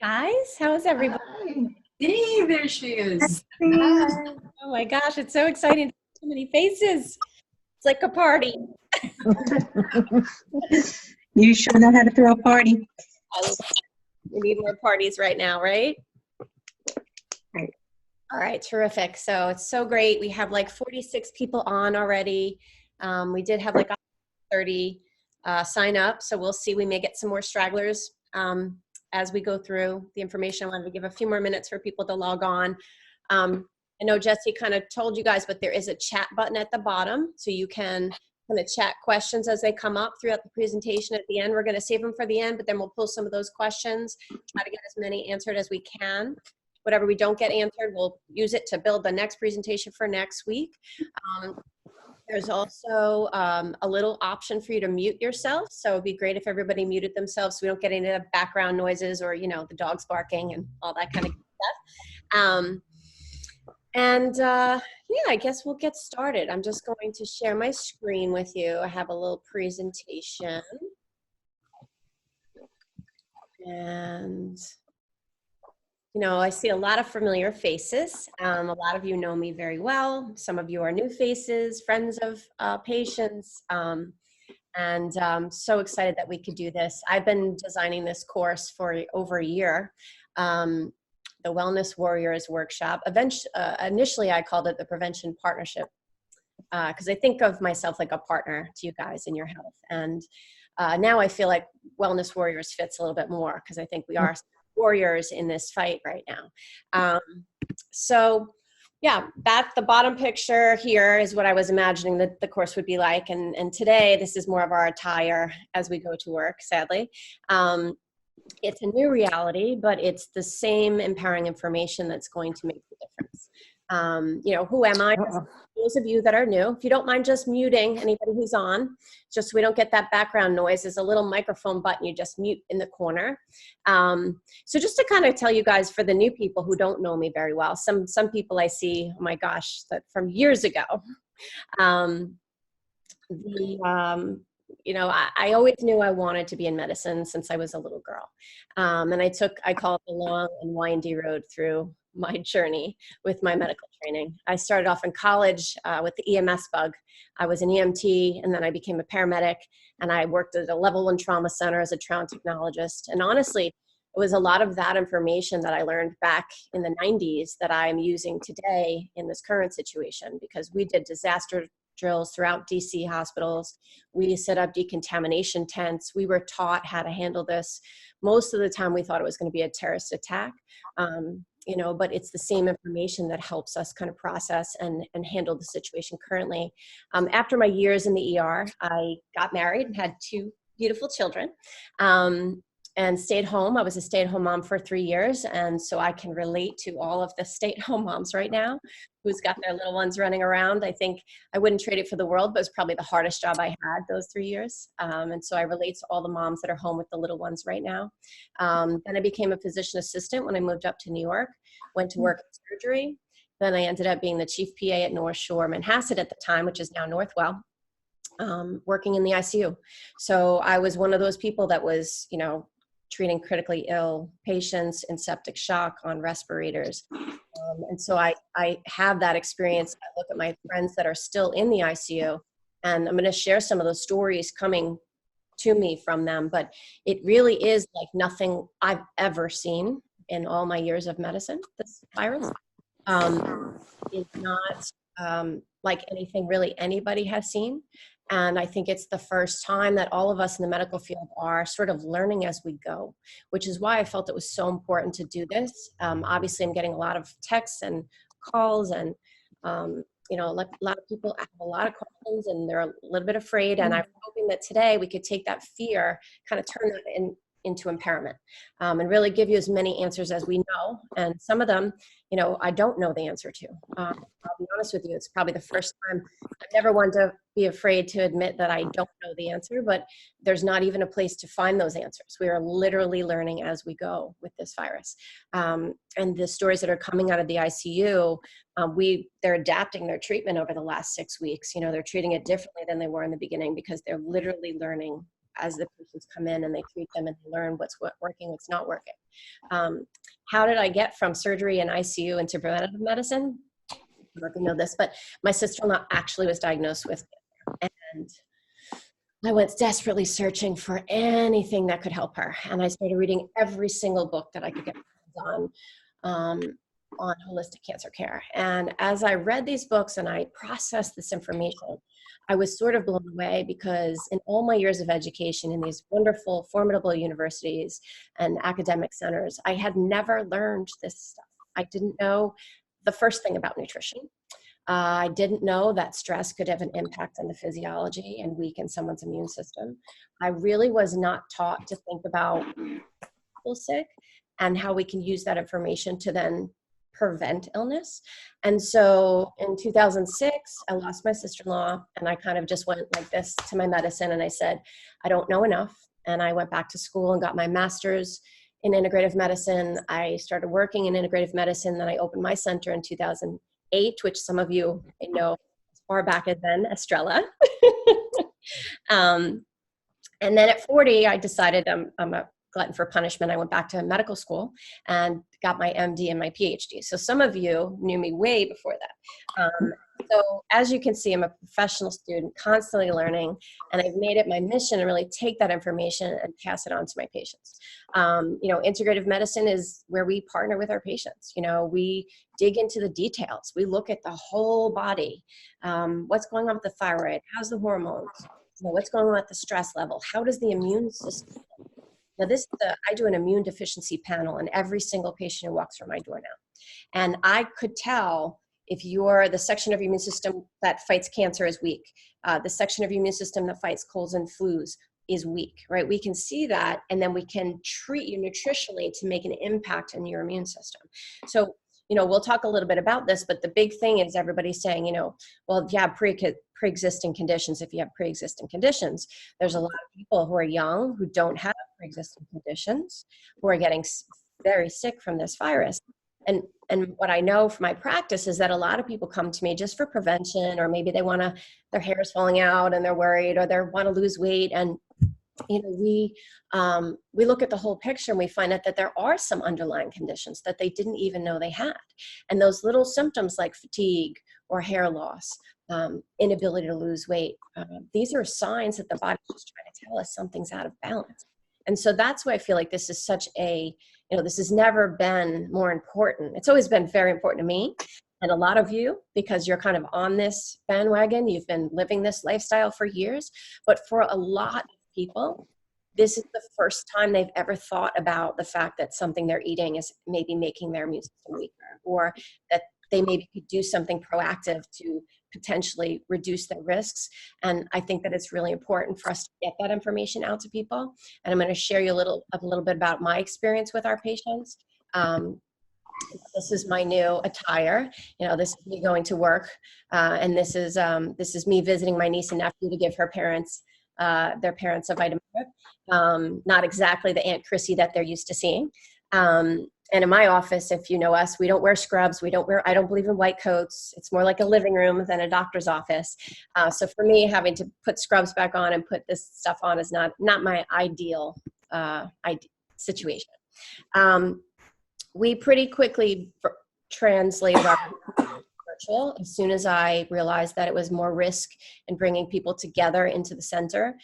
Guys, how's everybody? Hi. Hey, there she is. Hi. Oh my gosh, it's so exciting. So many faces. It's like a party. You sure know how to throw a party. I- We need more parties right now, right? Right. All right, terrific. So it's so great. We have like 46 people on already. We did have like 30 sign up, so we'll see. We may get some more stragglers as we go through the information. I wanted to give a few more minutes for people to log on. I know Jesse kind of told you guys, but there is a chat button at the bottom, so you can kind of chat questions as they come up throughout the presentation. At the end, we're going to save them for the end, but then we'll pull some of those questions, try to get as many answered as we can. Whatever we don't get answered, we'll use it to build the next presentation for next week. There's also a little option for you to mute yourself. So it'd be great if everybody muted themselves so we don't get any of the background noises or, you know, the dogs barking and all that kind of stuff. Yeah, I guess we'll get started. I'm just going to share my screen with you. I have a little presentation. And, you know, I see a lot of familiar faces. A lot of you know me very well. Some of you are new faces, friends of patients. And I'm so excited that we could do this. I've been designing this course for over a year. The Wellness Warriors Workshop. Initially, I called it the Prevention Partnership because I think of myself like a partner to you guys in your health. And now I feel like Wellness Warriors fits a little bit more because I think we are warriors in this fight right now. So yeah, that's the bottom picture here is what I was imagining that the course would be like. And today, this is more of our attire as we go to work, sadly. It's a new reality, but it's the same empowering information that's going to make the difference. You know, who am I? Those of you that are new, if you don't mind just muting anybody who's on, just so we don't get that background noise, there's a little microphone button you just mute in the corner. So just to kind of tell you guys, for the new people who don't know me very well, some people I see, oh my gosh, that from years ago. You know, I always knew I wanted to be in medicine since I was a little girl. And I call it the long and windy road through my journey with my medical training. I started off in college with the EMS bug. I was an EMT, and then I became a paramedic, and I worked at a level 1 trauma center as a trauma technologist. And honestly, it was a lot of that information that I learned back in the 90s that I'm using today in this current situation, because we did disaster drills throughout DC hospitals. We set up decontamination tents. We were taught how to handle this. Most of the time we thought it was going to be a terrorist attack, you know, but it's the same information that helps us kind of process and handle the situation currently. After my years in the ER, I got married and had 2 beautiful children. And stayed home. I was a stay-at-home mom for 3 years. And so I can relate to all of the stay-at-home moms right now who's got their little ones running around. I think I wouldn't trade it for the world, but it's probably the hardest job I had those 3 years. And so I relate to all the moms that are home with the little ones right now. Then I became a physician assistant when I moved up to New York, went to work in surgery. Then I ended up being the chief PA at North Shore Manhasset at the time, which is now Northwell. Working in the ICU. So I was one of those people that was, you know, treating critically ill patients in septic shock on respirators. And so I have that experience. I look at my friends that are still in the ICU, and I'm going to share some of those stories coming to me from them. But it really is like nothing I've ever seen in all my years of medicine, this virus. It's not like anything really anybody has seen. And I think it's the first time that all of us in the medical field are sort of learning as we go, which is why I felt it was so important to do this. Obviously, I'm getting a lot of texts and calls, and you know, a lot of people have a lot of questions, and they're a little bit afraid. And I'm hoping that today we could take that fear, kind of turn that into empowerment, and really give you as many answers as we know. And some of them, you know, I don't know the answer to. I'll be honest with you, it's probably the first time. I've never wanted to be afraid to admit that I don't know the answer, but there's not even a place to find those answers. We are literally learning as we go with this virus. And the stories that are coming out of the ICU, they're adapting their treatment over the last 6 weeks. You know, they're treating it differently than they were in the beginning because they're literally learning as the patients come in and they treat them and they learn what's working, what's not working. How did I get from surgery and ICU into preventative medicine? I don't know if you know this, but my sister-in-law actually was diagnosed with cancer. And I went desperately searching for anything that could help her. And I started reading every single book that I could get on holistic cancer care. And as I read these books and I processed this information, I was sort of blown away, because in all my years of education in these wonderful, formidable universities and academic centers, I had never learned this stuff. I didn't know the first thing about nutrition. I didn't know that stress could have an impact on the physiology and weaken someone's immune system. I really was not taught to think about people sick and how we can use that information to then prevent illness. And so in 2006, I lost my sister-in-law, and I kind of just went like this to my medicine, and I said, I don't know enough. And I went back to school and got my master's in integrative medicine. I started working in integrative medicine. Then I opened my center in 2008, which some of you may know as far back as then, Estrella. And then at 40, I decided I'm a glutton for punishment. I went back to medical school and got my MD and my PhD. So some of you knew me way before that. So as you can see, I'm a professional student, constantly learning, and I've made it my mission to really take that information and pass it on to my patients. Integrative medicine is where we partner with our patients. We dig into the details. We look at the whole body. What's going on with the thyroid? How's the hormones? What's going on with the stress level? How does the immune system? Now, I do an immune deficiency panel on every single patient who walks through my door now. And I could tell if the section of your immune system that fights cancer is weak, the section of your immune system that fights colds and flus is weak, right? We can see that, and then we can treat you nutritionally to make an impact in your immune system. So, we'll talk a little bit about this, but the big thing is everybody's saying, well, if you have pre-existing conditions, there's a lot of people who are young who don't have pre-existing conditions who are getting very sick from this virus. And what I know from my practice is that a lot of people come to me just for prevention, or maybe their hair is falling out and they're worried, or they want to lose weight. And we look at the whole picture, and we find out that there are some underlying conditions that they didn't even know they had. And those little symptoms like fatigue or hair loss, inability to lose weight, these are signs that the body's just trying to tell us something's out of balance. And so that's why I feel like this is this has never been more important. It's always been very important to me and a lot of you, because you're kind of on this bandwagon. You've been living this lifestyle for years. But for a lot of people, this is the first time they've ever thought about the fact that something they're eating is maybe making their immune system weaker, or that they maybe could do something proactive to potentially reduce their risks. And I think that it's really important for us to get that information out to people. And I'm going to share you a little bit about my experience with our patients. This is my new attire. This is me going to work, and this is me visiting my niece and nephew to give their parents a vitamin drip. Not exactly the Aunt Chrissy that they're used to seeing. And in my office, if you know us, we don't wear scrubs. I don't believe in white coats. It's more like a living room than a doctor's office. So for me, having to put scrubs back on and put this stuff on is not my ideal situation. We pretty quickly translated our virtual as soon as I realized that it was more risk in bringing people together into the center,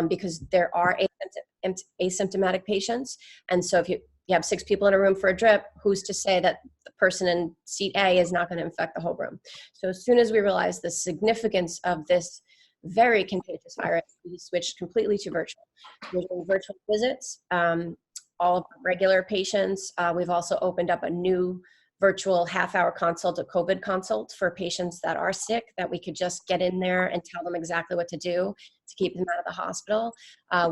because there are asymptomatic patients. And so if you have 6 people in a room for a drip, who's to say that the person in seat A is not going to infect the whole room? So as soon as we realized the significance of this very contagious virus, we switched completely to virtual. We're doing virtual visits, all of our regular patients. We've also opened up a new virtual half-hour consult, a COVID consult for patients that are sick, that we could just get in there and tell them exactly what to do to keep them out of the hospital.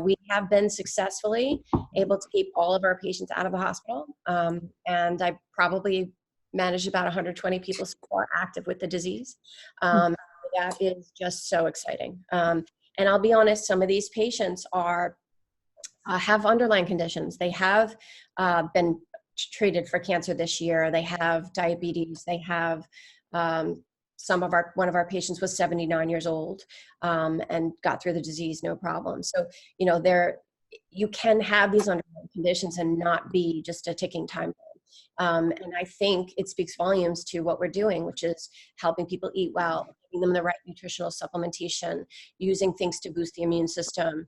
We have been successfully able to keep all of our patients out of the hospital. And I probably managed about 120 people so far active with the disease. That is just so exciting. And I'll be honest, some of these patients have underlying conditions. They have been treated for cancer this year. They have diabetes. They have one of our patients was 79 years old, and got through the disease, no problem. So, you can have these underlying conditions and not be just a ticking time bomb. And I think it speaks volumes to what we're doing, which is helping people eat well, giving them the right nutritional supplementation, using things to boost the immune system.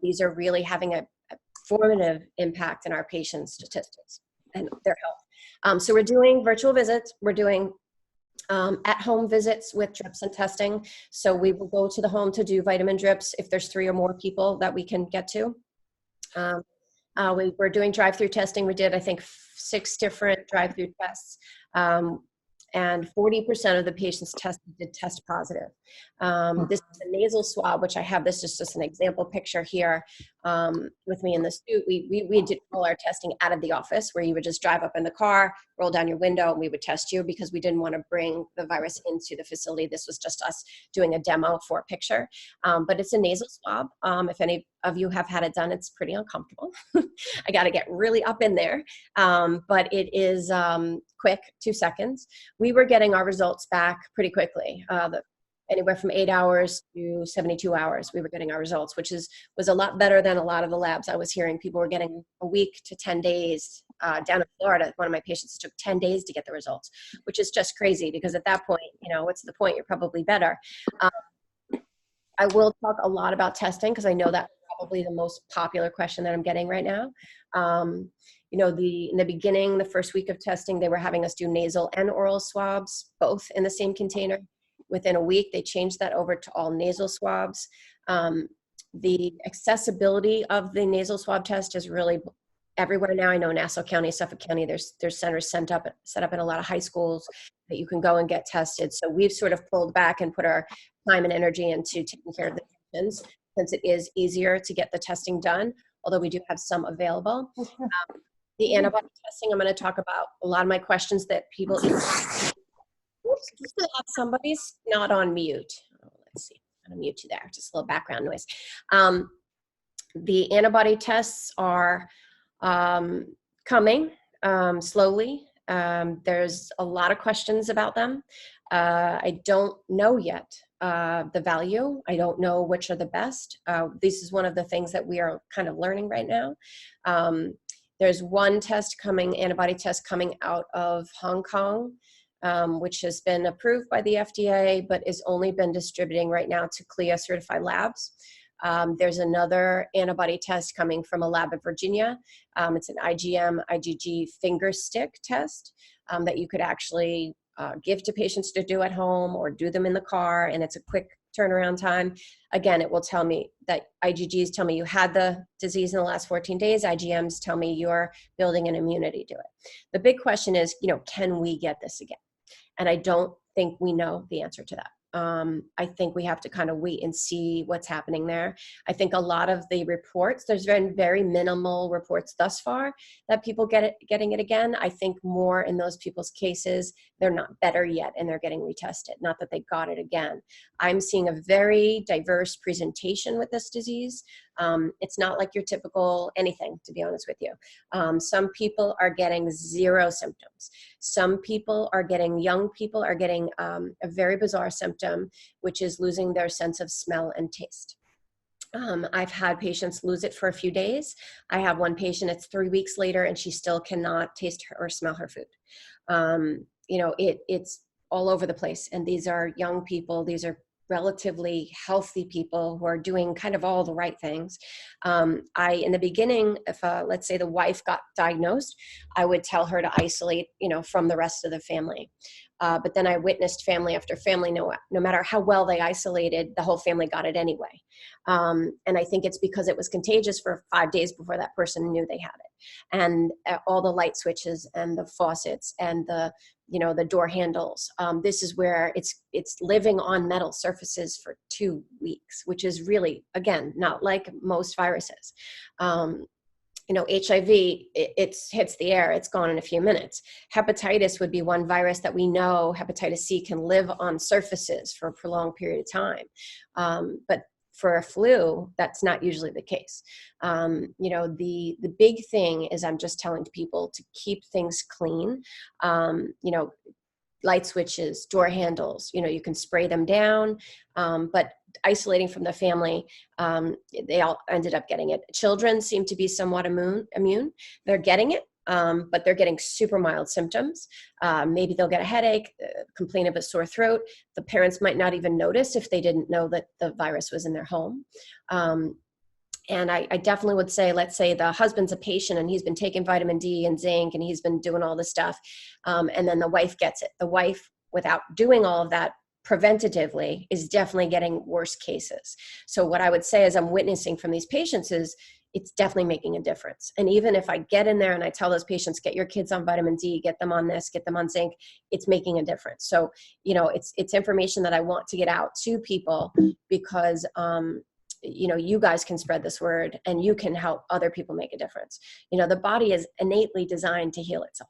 These are really having a formative impact in our patients' statistics and their health. So we're doing virtual visits. We're doing at-home visits with drips and testing. So we will go to the home to do vitamin drips if there's 3 or more people that we can get to. We're doing drive-through testing. We did, I think, 6 different drive-through tests. And 40% of the patients tested did test positive. This is a nasal swab, which I have. This is just an example picture here with me in the suit. We did all our testing out of the office, where you would just drive up in the car, roll down your window, and we would test you, because we didn't want to bring the virus into the facility. This was just us doing a demo for a picture. But it's a nasal swab. If any of you have had it done, it's pretty uncomfortable. I got to get really up in there. But it is quick, 2 seconds. We were getting our results back pretty quickly. Anywhere from 8 hours to 72 hours, we were getting our results, which was a lot better than a lot of the labs I was hearing. People were getting a week to 10 days. Down in Florida, one of my patients took 10 days to get the results, which is just crazy, because at that point, what's the point? You're probably better. I will talk a lot about testing, because I know that's probably the most popular question that I'm getting right now. In the beginning, the first week of testing, they were having us do nasal and oral swabs, both in the same container. Within a week, they changed that over to all nasal swabs. The accessibility of the nasal swab test is really everywhere now. I know Nassau County, Suffolk County, there's centers set up in a lot of high schools that you can go and get tested. So we've sort of pulled back and put our time and energy into taking care of the patients, since it is easier to get the testing done, although we do have some available. The antibody testing, I'm going to talk about a lot of my questions that people. Oops, just to have somebody's not on mute. Let's see, I'm going to mute you there. Just a little background noise. The antibody tests are coming slowly. There's a lot of questions about them. I don't know yet the value. I don't know which are the best. This is one of the things that we are kind of learning right now. There's one antibody test coming out of Hong Kong, which has been approved by the FDA, but is only been distributing right now to CLIA certified labs. There's another antibody test coming from a lab in Virginia. It's an IgG finger stick test that you could actually give to patients to do at home or do them in the car, and it's a quick turnaround time. Again, it will tell me that IgGs tell me you had the disease in the last 14 days. IgMs tell me you're building an immunity to it. The big question is, can we get this again? And I don't think we know the answer to that. I think we have to kind of wait and see what's happening there. I think a lot of the reports, there's been very minimal reports thus far that people getting it again. I think more in those people's cases, they're not better yet and they're getting retested, not that they got it again. I'm seeing a very diverse presentation with this disease. It's not like your typical anything, to be honest with you. Some people are getting 0 symptoms. Young people are getting a very bizarre symptom, which is losing their sense of smell and taste. I've had patients lose it for a few days. I have one patient, it's 3 weeks later, and she still cannot taste or smell her food. It's all over the place. And these are young people. These are relatively healthy people who are doing kind of all the right things. In the beginning, if let's say the wife got diagnosed, I would tell her to isolate, from the rest of the family. But then I witnessed family after family, no matter how well they isolated, the whole family got it anyway. And I think it's because it was contagious for 5 days before that person knew they had it. And all the light switches and the faucets and the door handles. This is where it's living on metal surfaces for 2 weeks, which is really, again, not like most viruses. HIV, it hits the air, it's gone in a few minutes. Hepatitis would be one virus that we know, hepatitis C, can live on surfaces for a prolonged period of time. But for a flu, that's not usually the case. The big thing is, I'm just telling people to keep things clean. light switches, door handles, you can spray them down, but isolating from the family, they all ended up getting it. Children seem to be somewhat immune. They're getting it, but they're getting super mild symptoms. Maybe they'll get a headache, complain of a sore throat. The parents might not even notice if they didn't know that the virus was in their home. And I definitely would say, let's say the husband's a patient and he's been taking vitamin D and zinc and he's been doing all this stuff. And then the wife gets it. The wife, without doing all of that preventatively, is definitely getting worse cases. So what I would say as I'm witnessing from these patients is it's definitely making a difference. And even if I get in there and I tell those patients, get your kids on vitamin D, get them on this, get them on zinc, it's making a difference. So, it's information that I want to get out to people because, you guys can spread this word and you can help other people make a difference. The body is innately designed to heal itself.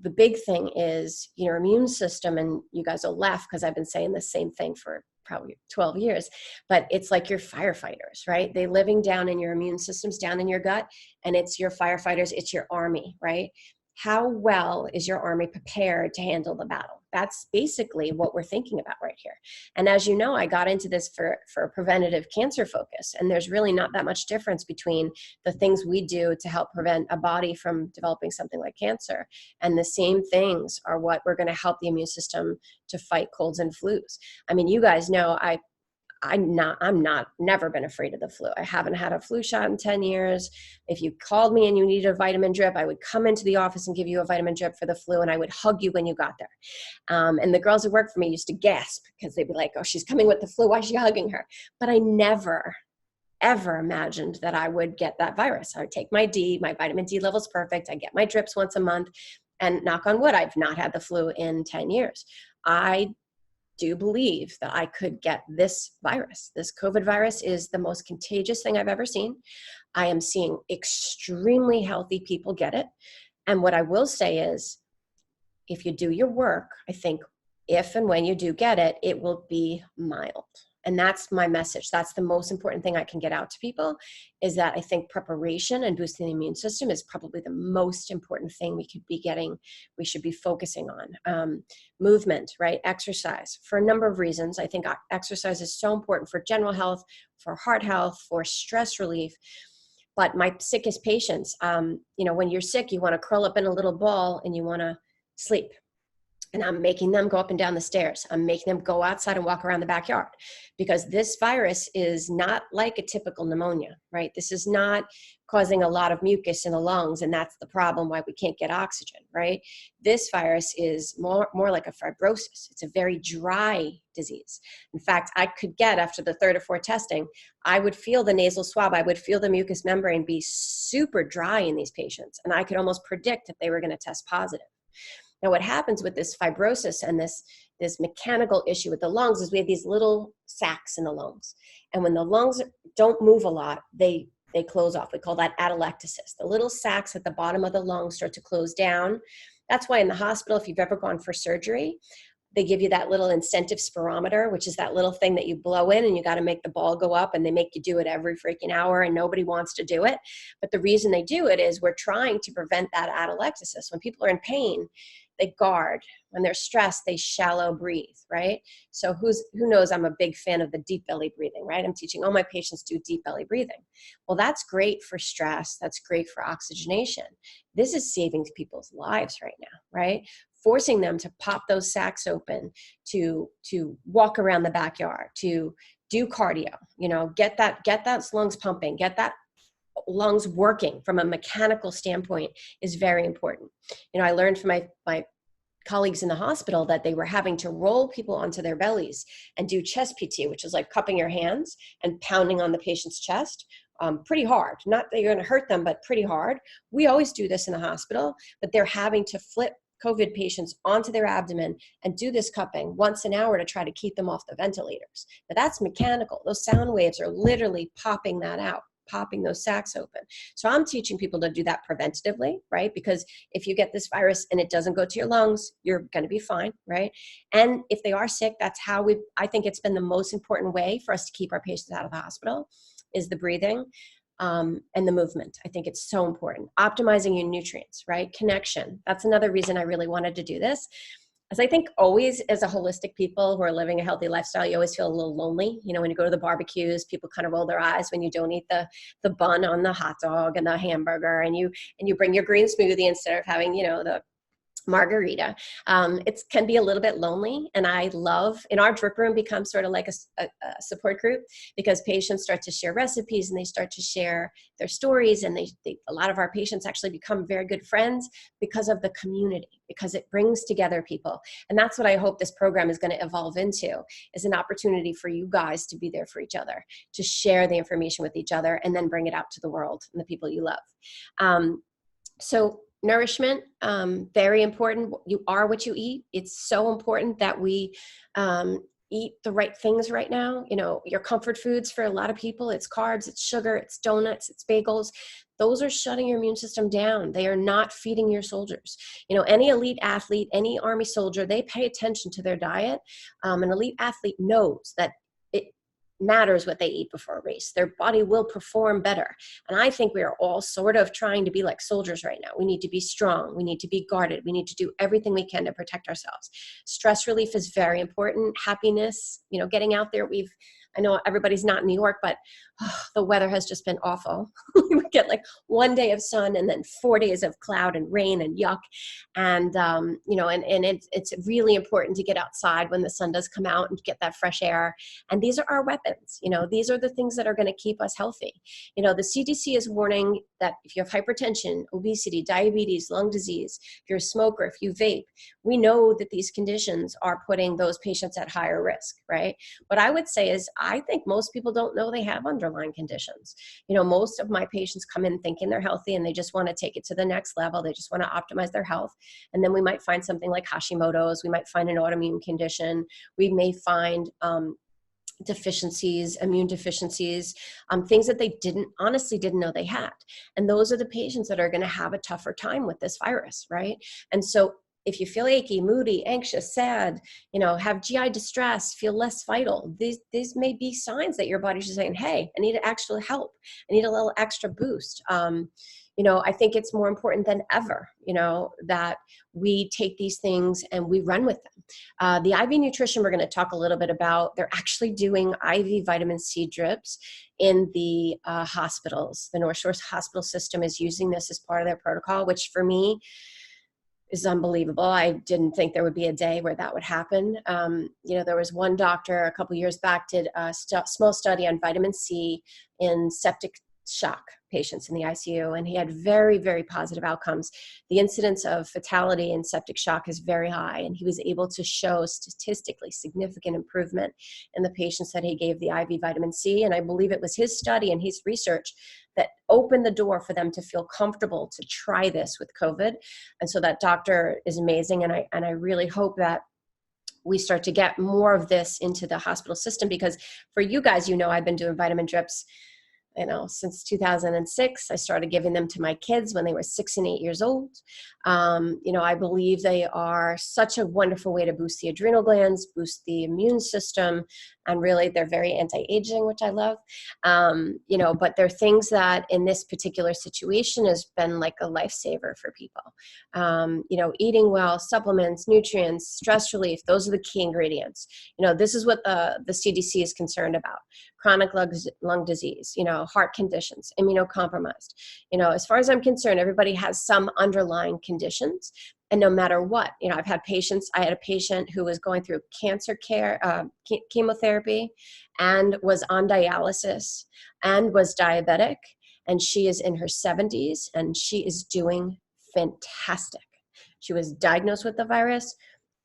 The big thing is your immune system, and you guys will laugh because I've been saying the same thing for probably 12 years, but it's like your firefighters, right? They living down in your immune systems, down in your gut, and it's your firefighters, it's your army, right? How well is your army prepared to handle the battle? That's basically what we're thinking about right here. And as you know, I got into this for a preventative cancer focus, and there's really not that much difference between the things we do to help prevent a body from developing something like cancer. And the same things are what we're going to help the immune system to fight colds and flus. I mean, you guys know I'm never been afraid of the flu. I haven't had a flu shot in 10 years. If you called me and you needed a vitamin drip, I would come into the office and give you a vitamin drip for the flu, and I would hug you when you got there. And the girls who worked for me used to gasp because they'd be like, oh, she's coming with the flu. Why is she hugging her? But I never, ever imagined that I would get that virus. I would take my vitamin D level's perfect. I get my drips once a month, and knock on wood, I've not had the flu in 10 years. I do believe that I could get this virus. This COVID virus is the most contagious thing I've ever seen. I am seeing extremely healthy people get it. And what I will say is, if you do your work, I think if and when you do get it, it will be mild. And that's my message. That's the most important thing I can get out to people, is that I think preparation and boosting the immune system is probably the most important thing we should be focusing on. Movement, right? Exercise, for a number of reasons. I think exercise is so important for general health, for heart health, for stress relief. But my sickest patients, when you're sick, you want to curl up in a little ball and you want to sleep. And I'm making them go up and down the stairs. I'm making them go outside and walk around the backyard, because this virus is not like a typical pneumonia, right? This is not causing a lot of mucus in the lungs, and that's the problem why we can't get oxygen, right? This virus is more like a fibrosis. It's a very dry disease. In fact, I could get, after the third or fourth testing, I would feel the nasal swab, I would feel the mucous membrane be super dry in these patients, and I could almost predict that they were going to test positive. Now, what happens with this fibrosis and this mechanical issue with the lungs is we have these little sacs in the lungs. And when the lungs don't move a lot, they close off. We call that atelectasis. The little sacs at the bottom of the lungs start to close down. That's why in the hospital, if you've ever gone for surgery, they give you that little incentive spirometer, which is that little thing that you blow in and you got to make the ball go up, and they make you do it every freaking hour and nobody wants to do it. But the reason they do it is we're trying to prevent that atelectasis. When people are in pain, they guard. When they're stressed, they shallow breathe, right? So who knows, I'm a big fan of the deep belly breathing, right? I'm teaching all my patients to do deep belly breathing. Well, that's great for stress. That's great for oxygenation. This is saving people's lives right now, right? Forcing them to pop those sacs open, to walk around the backyard, to do cardio, get that lungs pumping, get that lungs working from a mechanical standpoint is very important. I learned from my colleagues in the hospital that they were having to roll people onto their bellies and do chest PT, which is like cupping your hands and pounding on the patient's chest. Pretty hard. Not that you're going to hurt them, but pretty hard. We always do this in the hospital, but they're having to flip COVID patients onto their abdomen and do this cupping once an hour to try to keep them off the ventilators. But that's mechanical. Those sound waves are literally popping that out, popping those sacs open. So I'm teaching people to do that preventatively, right? Because if you get this virus and it doesn't go to your lungs, you're going to be fine, right? And if they are sick, that's how I think it's been the most important way for us to keep our patients out of the hospital, is the breathing. and the movement. I think it's so important. Optimizing your nutrients, right? Connection. That's another reason I really wanted to do this. As I think always as a holistic people who are living a healthy lifestyle, you always feel a little lonely. You know, when you go to the barbecues, people kind of roll their eyes when you don't eat the bun on the hot dog and the hamburger, and you bring your green smoothie instead of having, you know, the margarita. It can be a little bit lonely, and I love, in our drip room becomes sort of like a support group, because patients start to share recipes and they start to share their stories, and a lot of our patients actually become very good friends because of the community, because it brings together people. And that's what I hope this program is going to evolve into, is an opportunity for you guys to be there for each other, to share the information with each other, and then bring it out to the world and the people you love. So nourishment, very important. You are what you eat. It's so important that we eat the right things right now. You know, your comfort foods for a lot of people, it's carbs, it's sugar, it's donuts, it's bagels. Those are shutting your immune system down. They are not feeding your soldiers. You know, any elite athlete, any Army soldier, they pay attention to their diet. An elite athlete knows that it matters what they eat before a race. Their body will perform better. And I think we are all sort of trying to be like soldiers right now. We need to be strong. We need to be guarded. We need to do everything we can to protect ourselves. Stress relief is very important. Happiness, you know, getting out there. I know everybody's not in New York, but the weather has just been awful. We get like one day of sun and then 4 days of cloud and rain and yuck. And, you know, and it's really important to get outside when the sun does come out and get that fresh air. And these are our weapons. You know, these are the things that are going to keep us healthy. You know, the CDC is warning that if you have hypertension, obesity, diabetes, lung disease, if you're a smoker, if you vape, we know that these conditions are putting those patients at higher risk, right? What I would say is, I think most people don't know they have underlying conditions. You know, most of my patients come in thinking they're healthy and they just want to take it to the next level. They just want to optimize their health. And then we might find something like Hashimoto's. We might find an autoimmune condition. We may find deficiencies, immune deficiencies, things that they honestly didn't know they had. And those are the patients that are going to have a tougher time with this virus, right? And so if you feel achy, moody, anxious, sad, you know, have GI distress, feel less vital, these may be signs that your body's just saying, hey, I need actual help. I need a little extra boost. You know, I think it's more important than ever, you know, that we take these things and we run with them. The IV nutrition we're going to talk a little bit about, they're actually doing IV vitamin C drips in the hospitals. The North Shore Hospital System is using this as part of their protocol, which for me is unbelievable. I didn't think there would be a day where that would happen. You know, there was one doctor a couple years back did a small study on vitamin C in septic shock patients in the ICU, and he had very, very positive outcomes. The incidence of fatality in septic shock is very high, and he was able to show statistically significant improvement in the patients that he gave the IV vitamin C. And I believe it was his study and his research that opened the door for them to feel comfortable to try this with COVID. And so that doctor is amazing. And I really hope that we start to get more of this into the hospital system, because for you guys, you know, I've been doing vitamin drips, you know, since 2006. I started giving them to my kids when they were 6 and 8 years old. You know, I believe they are such a wonderful way to boost the adrenal glands, boost the immune system, and really they're very anti-aging, which I love. You know, but they're things that in this particular situation has been like a lifesaver for people. You know, eating well, supplements, nutrients, stress relief, those are the key ingredients. You know, this is what the CDC is concerned about. Chronic lung disease, you know, heart conditions, immunocompromised. You know, as far as I'm concerned, everybody has some underlying conditions. And no matter what, you know, I had a patient who was going through cancer care, chemotherapy, and was on dialysis and was diabetic. And she is in her 70s and she is doing fantastic. She was diagnosed with the virus.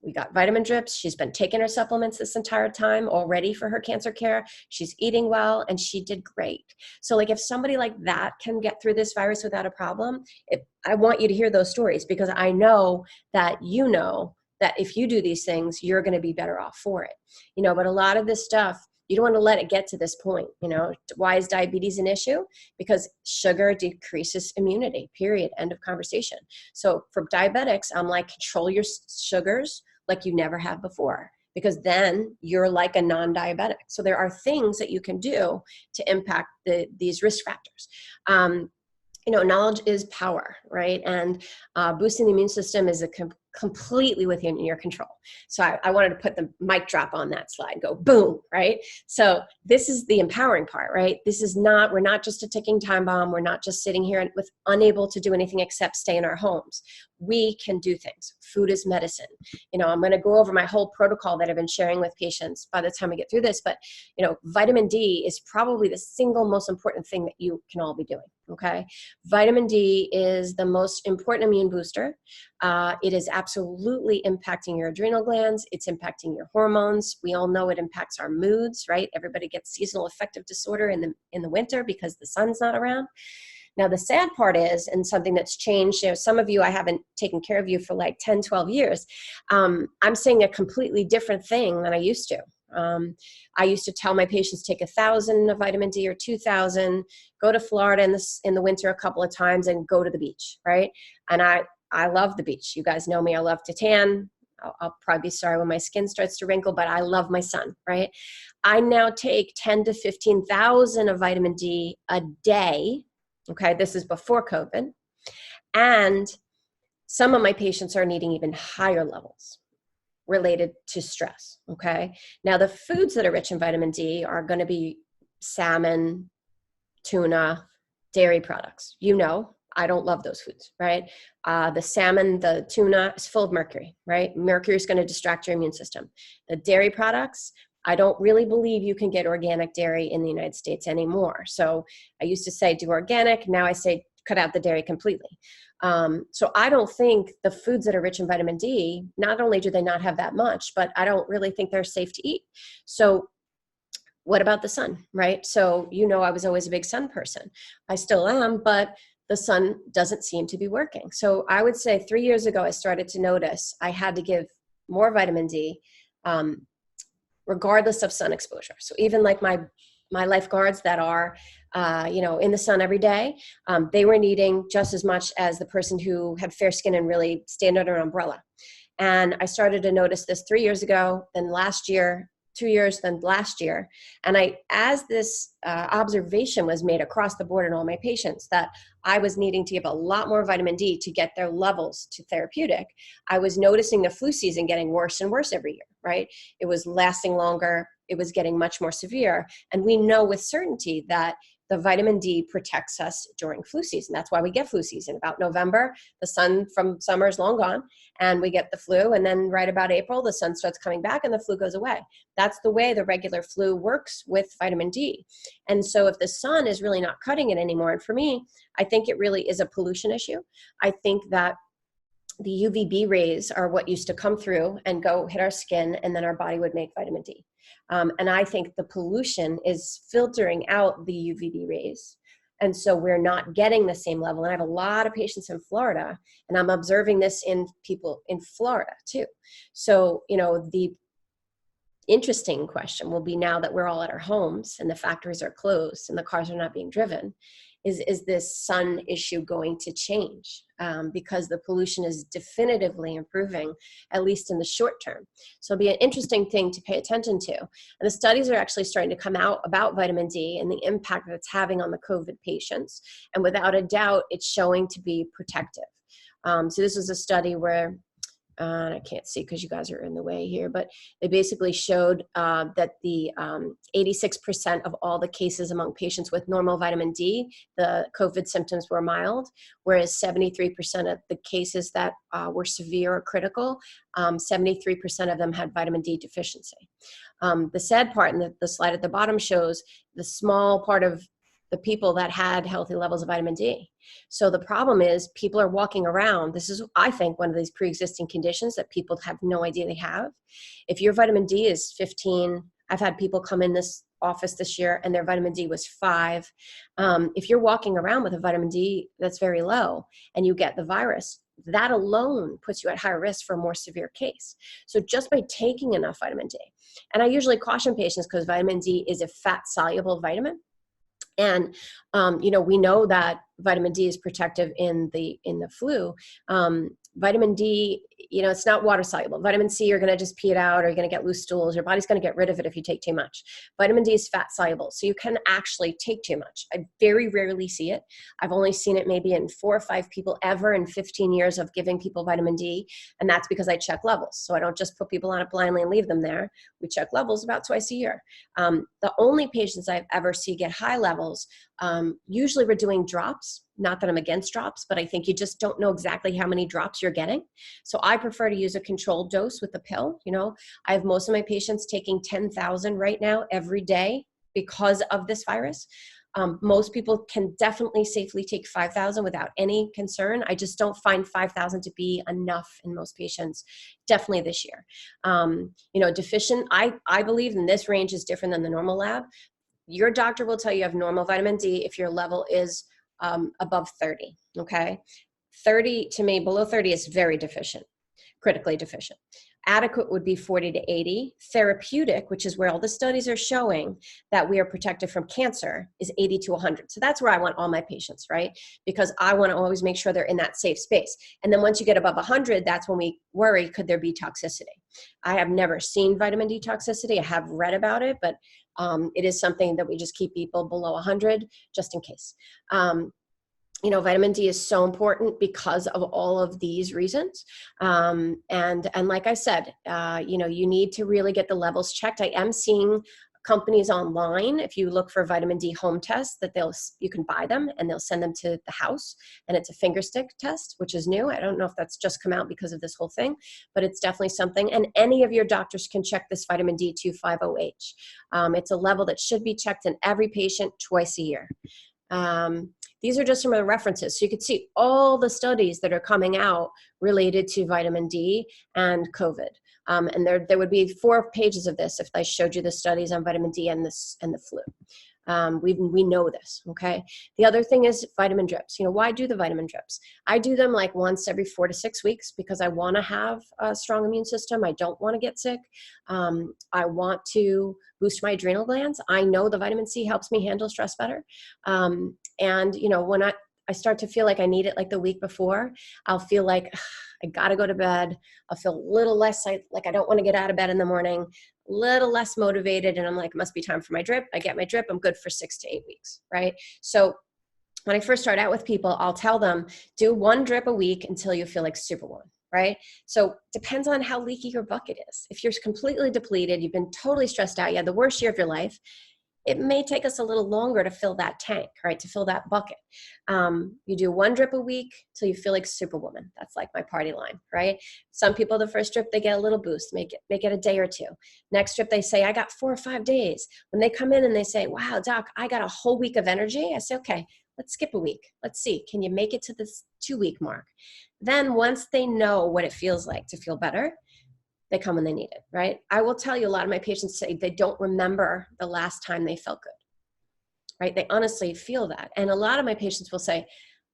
We got vitamin drips. She's been taking her supplements this entire time already for her cancer care. She's eating well, and she did great. So like if somebody like that can get through this virus without a problem, I want you to hear those stories, because I know that you know that if you do these things, you're going to be better off for it. You know, but a lot of this stuff, you don't want to let it get to this point. You know, why is diabetes an issue? Because sugar decreases immunity, period, end of conversation. So for diabetics, I'm like, control your sugars like you never have before. because then you're like a non-diabetic. So there are things that you can do to impact these risk factors. Knowledge is power, right? And boosting the immune system is completely within your control. So I wanted to put the mic drop on that slide, go boom, right? So this is the empowering part, right? We're not just a ticking time bomb. We're not just sitting here with unable to do anything except stay in our homes. We can do things. Food is medicine. I'm going to go over my whole protocol that I've been sharing with patients by the time we get through this, but vitamin D is probably the single most important thing that you can all be doing, okay? Vitamin D is the most important immune booster. It is absolutely impacting your adrenal glands. It's impacting your hormones. We all know it impacts our moods, right? Everybody gets seasonal affective disorder in the winter because the sun's not around. Now, the sad part is, and something that's changed, some of you, I haven't taken care of you for like 10, 12 years. I'm saying a completely different thing than I used to. I used to tell my patients, take 1,000 of vitamin D or 2,000, go to Florida in the winter a couple of times and go to the beach, right? And I love the beach. You guys know me. I love to tan. I'll probably be sorry when my skin starts to wrinkle, but I love my sun, right? I now take 10 to 15,000 of vitamin D a day. Okay, this is before COVID. And some of my patients are needing even higher levels related to stress, okay? Now, the foods that are rich in vitamin D are going to be salmon, tuna, dairy products. I don't love those foods, right? The salmon, the tuna is full of mercury, right? Mercury is going to distract your immune system. The dairy products, I don't really believe you can get organic dairy in the United States anymore. So I used to say do organic. Now I say cut out the dairy completely. So I don't think the foods that are rich in vitamin D, not only do they not have that much, but I don't really think they're safe to eat. So what about the sun, right? So, I was always a big sun person. I still am, but the sun doesn't seem to be working. So I would say 3 years ago, I started to notice I had to give more vitamin D, regardless of sun exposure. So even like my lifeguards that are, in the sun every day, they were needing just as much as the person who had fair skin and really stand under an umbrella. And I started to notice this 3 years ago, then last year, 2 years, then last year. And as this observation was made across the board in all my patients that I was needing to give a lot more vitamin D to get their levels to therapeutic, I was noticing the flu season getting worse and worse every year, right? It was lasting longer. It was getting much more severe. And we know with certainty that the vitamin D protects us during flu season. That's why we get flu season. About November, the sun from summer is long gone, and we get the flu. And then right about April, the sun starts coming back and the flu goes away. That's the way the regular flu works with vitamin D. And so if the sun is really not cutting it anymore, and for me, I think it really is a pollution issue. I think that the UVB rays are what used to come through and go hit our skin, and then our body would make vitamin D. And I think the pollution is filtering out the UVB rays. And so we're not getting the same level. And I have a lot of patients in Florida, and I'm observing this in people in Florida too. So, the interesting question will be, now that we're all at our homes and the factories are closed and the cars are not being driven, is this sun issue going to change? Because the pollution is definitively improving, at least in the short term. So it'll be an interesting thing to pay attention to. And the studies are actually starting to come out about vitamin D and the impact that it's having on the COVID patients. And without a doubt, it's showing to be protective. So this was a study where, I can't see because you guys are in the way here, but they basically showed that the 86% of all the cases among patients with normal vitamin D, the COVID symptoms were mild, whereas 73% of the cases that were severe or critical, 73% of them had vitamin D deficiency. The sad part, and the slide at the bottom shows the small part of the people that had healthy levels of vitamin D. So the problem is people are walking around. This is, I think, one of these pre-existing conditions that people have no idea they have. If your vitamin D is 15, I've had people come in this office this year and their vitamin D was 5. If you're walking around with a vitamin D that's very low and you get the virus, that alone puts you at higher risk for a more severe case. So just by taking enough vitamin D, and I usually caution patients because vitamin D is a fat-soluble vitamin. And, we know that vitamin D is protective in the flu. Vitamin D it's not water soluble. Vitamin C, you're going to just pee it out, or you're going to get loose stools. Your body's going to get rid of it if you take too much. Vitamin D is fat soluble, so you can actually take too much. I very rarely see it. I've only seen it maybe in 4 or 5 people ever in 15 years of giving people vitamin D, and that's because I check levels. So I don't just put people on it blindly and leave them there. We check levels about twice a year. The only patients I've ever see get high levels, usually we're doing drops. Not that I'm against drops, but I think you just don't know exactly how many drops you're getting. So I prefer to use a controlled dose with the pill. I have most of my patients taking 10,000 right now every day because of this virus. Most people can definitely safely take 5,000 without any concern. I just don't find 5,000 to be enough in most patients, definitely this year. Deficient, I believe in this range is different than the normal lab. Your doctor will tell you have normal vitamin D if your level is above 30, okay? 30, to me, below 30 is very deficient, critically deficient. Adequate would be 40 to 80. Therapeutic, which is where all the studies are showing that we are protected from cancer, is 80 to 100. So that's where I want all my patients, right? Because I want to always make sure they're in that safe space. And then once you get above 100, that's when we worry, could there be toxicity? I have never seen vitamin D toxicity. I have read about it, but it is something that we just keep people below 100 just in case. Vitamin D is so important because of all of these reasons. And like I said, you need to really get the levels checked. I am seeing companies online, if you look for vitamin D home tests, that you can buy them and they'll send them to the house, and it's a finger stick test, which is new. I don't know if that's just come out because of this whole thing, but it's definitely something. And any of your doctors can check this vitamin D250H. It's a level that should be checked in every patient twice a year. These are just some of the references. So you can see all the studies that are coming out related to vitamin D and COVID. And there would be 4 pages of this if I showed you the studies on vitamin D and the flu. We know this, okay? The other thing is vitamin drips. Why do the vitamin drips? I do them like once every 4 to 6 weeks because I want to have a strong immune system. I don't want to get sick. I want to boost my adrenal glands. I know the vitamin C helps me handle stress better. And when I start to feel like I need it like the week before, I'll feel like I got to go to bed. I'll feel a little less like I don't want to get out of bed in the morning, a little less motivated. And I'm like, it must be time for my drip. I get my drip. I'm good for 6 to 8 weeks, right? So when I first start out with people, I'll tell them, do 1 drip a week until you feel like Superwoman, right? So depends on how leaky your bucket is. If you're completely depleted, you've been totally stressed out, you had the worst year of your life, it may take us a little longer to fill that tank, right? To fill that bucket. You do 1 drip a week till you feel like Superwoman. That's like my party line, right? Some people, the first drip, they get a little boost, make it a day or 2. Next drip, they say, I got 4 or 5 days. When they come in and they say, wow, doc, I got a whole week of energy. I say, okay, let's skip a week. Let's see, can you make it to this 2-week mark? Then once they know what it feels like to feel better, they come when they need it, right? I will tell you, a lot of my patients say they don't remember the last time they felt good, right? They honestly feel that. And a lot of my patients will say,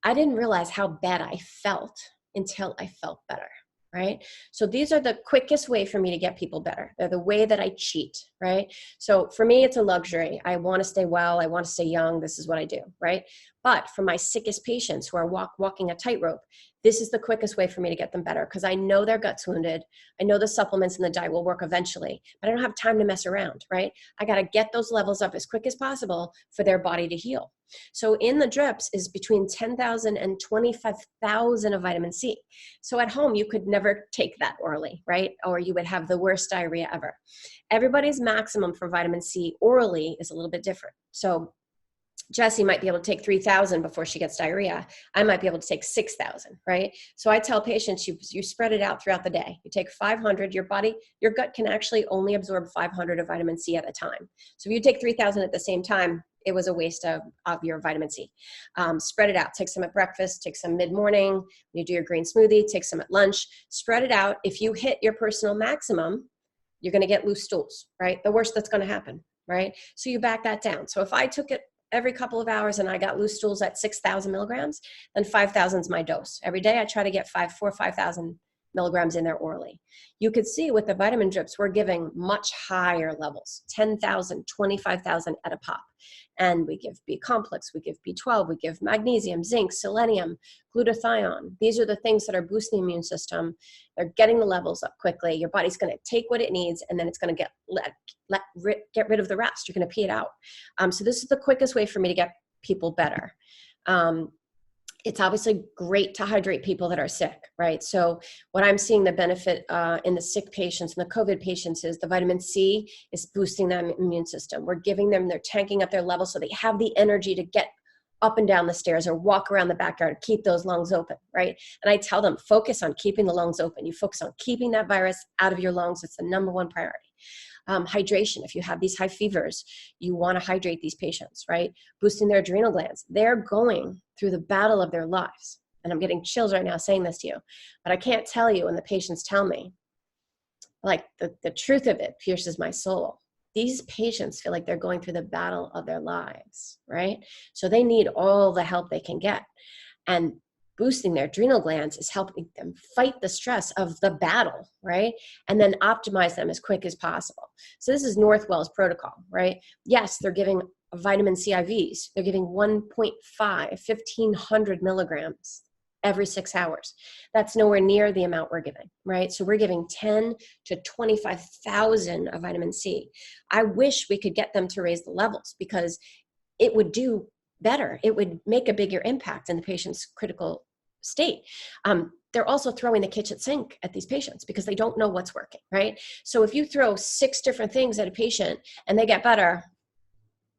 I didn't realize how bad I felt until I felt better, right? So these are the quickest way for me to get people better. They're the way that I cheat, right? So for me, it's a luxury. I want to stay well. I want to stay young. This is what I do, right? But for my sickest patients who are walking a tightrope, this is the quickest way for me to get them better because I know their gut's wounded. I know the supplements and the diet will work eventually, but I don't have time to mess around, right? I got to get those levels up as quick as possible for their body to heal. So in the drips is between 10,000 and 25,000 of vitamin C. So at home, you could never take that orally, right? Or you would have the worst diarrhea ever. Everybody's maximum for vitamin C orally is a little bit different. So Jessie might be able to take 3,000 before she gets diarrhea. I might be able to take 6,000, right? So I tell patients, you spread it out throughout the day. You take 500, your gut can actually only absorb 500 of vitamin C at a time. So if you take 3,000 at the same time, it was a waste of your vitamin C. Spread it out. Take some at breakfast, take some mid-morning. When you do your green smoothie, take some at lunch. Spread it out. If you hit your personal maximum, you're going to get loose stools, right? The worst that's going to happen, right? So you back that down. So if I took it every couple of hours and I got loose stools at 6,000 milligrams, then 5,000 is my dose. Every day I try to get 4,000 or 5,000 milligrams in there orally. You could see with the vitamin drips, we're giving much higher levels, 10,000, 25,000 at a pop. And we give B complex, we give B12, we give magnesium, zinc, selenium, glutathione. These are the things that are boosting the immune system. They're getting the levels up quickly. Your body's going to take what it needs, and then it's going to get rid of the rest. You're going to pee it out. So this is the quickest way for me to get people better. It's obviously great to hydrate people that are sick, right? So what I'm seeing the benefit in the sick patients and the COVID patients is the vitamin C is boosting their immune system. We're giving them, they're tanking up their levels so they have the energy to get up and down the stairs or walk around the backyard, keep those lungs open, right? And I tell them, focus on keeping the lungs open. You focus on keeping that virus out of your lungs. It's the number one priority. Hydration, if you have these high fevers, you want to hydrate these patients, right? Boosting their adrenal glands. They're going through the battle of their lives. And I'm getting chills right now saying this to you, but I can't tell you when the patients tell me, like the truth of it pierces my soul. These patients feel like they're going through the battle of their lives, right? So they need all the help they can get. And boosting their adrenal glands is helping them fight the stress of the battle, right? And then optimize them as quick as possible. So this is Northwell's protocol, right? Yes, they're giving vitamin C IVs. They're giving 1.5, 1,500 milligrams every 6 hours. That's nowhere near the amount we're giving, right? So we're giving 10 to 25,000 of vitamin C. I wish we could get them to raise the levels because it would do better. It would make a bigger impact in the patient's critical state. They're also throwing the kitchen sink at these patients because they don't know what's working, right? So if you throw 6 different things at a patient and they get better,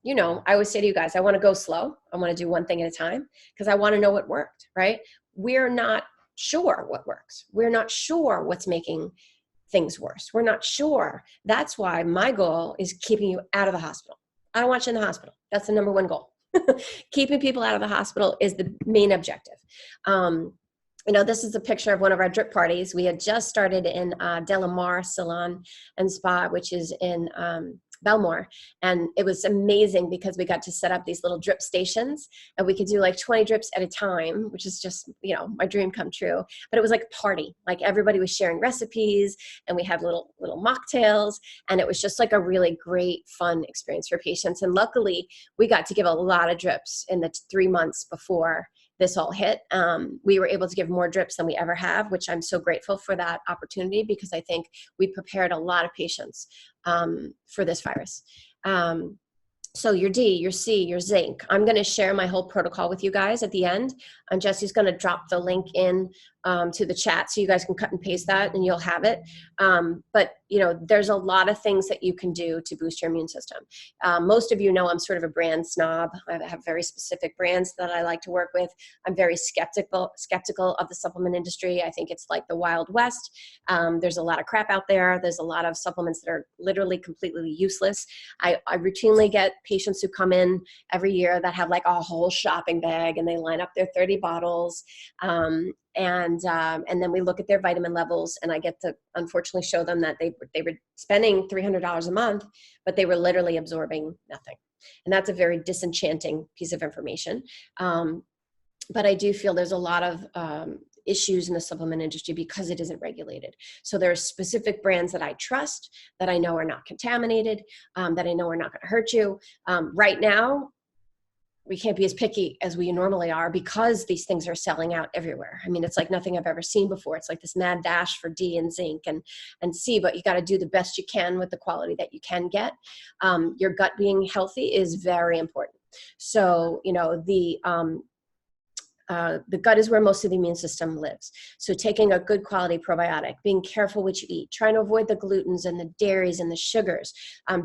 you know, I always say to you guys, I want to go slow. I want to do one thing at a time because I want to know what worked, right? We're not sure what works. We're not sure what's making things worse. We're not sure. That's why my goal is keeping you out of the hospital. I don't want you in the hospital. That's the number one goal. Keeping people out of the hospital is the main objective. You know, this is a picture of one of our drip parties. We had just started in Delamar Salon and Spa, which is in Belmore. And it was amazing because we got to set up these little drip stations and we could do like 20 drips at a time, which is just, you know, my dream come true. But it was like a party, like everybody was sharing recipes and we had little mocktails. And it was just like a really great, fun experience for patients. And luckily we got to give a lot of drips in the 3 months before this all hit. We were able to give more drips than we ever have, which I'm so grateful for that opportunity because I think we prepared a lot of patients for this virus. So your D, your C, your zinc. I'm going to share my whole protocol with you guys at the end. And Jesse's going to drop the link in to the chat so you guys can cut and paste that and you'll have it. But, you know, there's a lot of things that you can do to boost your immune system. Most of you know I'm sort of a brand snob. I have very specific brands that I like to work with. I'm very skeptical of the supplement industry. I think it's like the Wild West. There's a lot of crap out there. There's a lot of supplements that are literally completely useless. I routinely get patients who come in every year that have like a whole shopping bag and they line up their 30 bottles. And then we look at their vitamin levels and I get to unfortunately show them that they were spending $300 a month, but they were literally absorbing nothing. And that's a very disenchanting piece of information. But I do feel there's a lot of issues in the supplement industry because it isn't regulated. So there are specific brands that I trust, that I know are not contaminated, that I know are not going to hurt you. Right now, we can't be as picky as we normally are because these things are selling out everywhere. I mean, it's like nothing I've ever seen before. It's like this mad dash for D and zinc and C, but you got to do the best you can with the quality that you can get. Your gut being healthy is very important. So, you know, the gut is where most of the immune system lives. So taking a good quality probiotic, being careful what you eat, trying to avoid the glutens and the dairies and the sugars.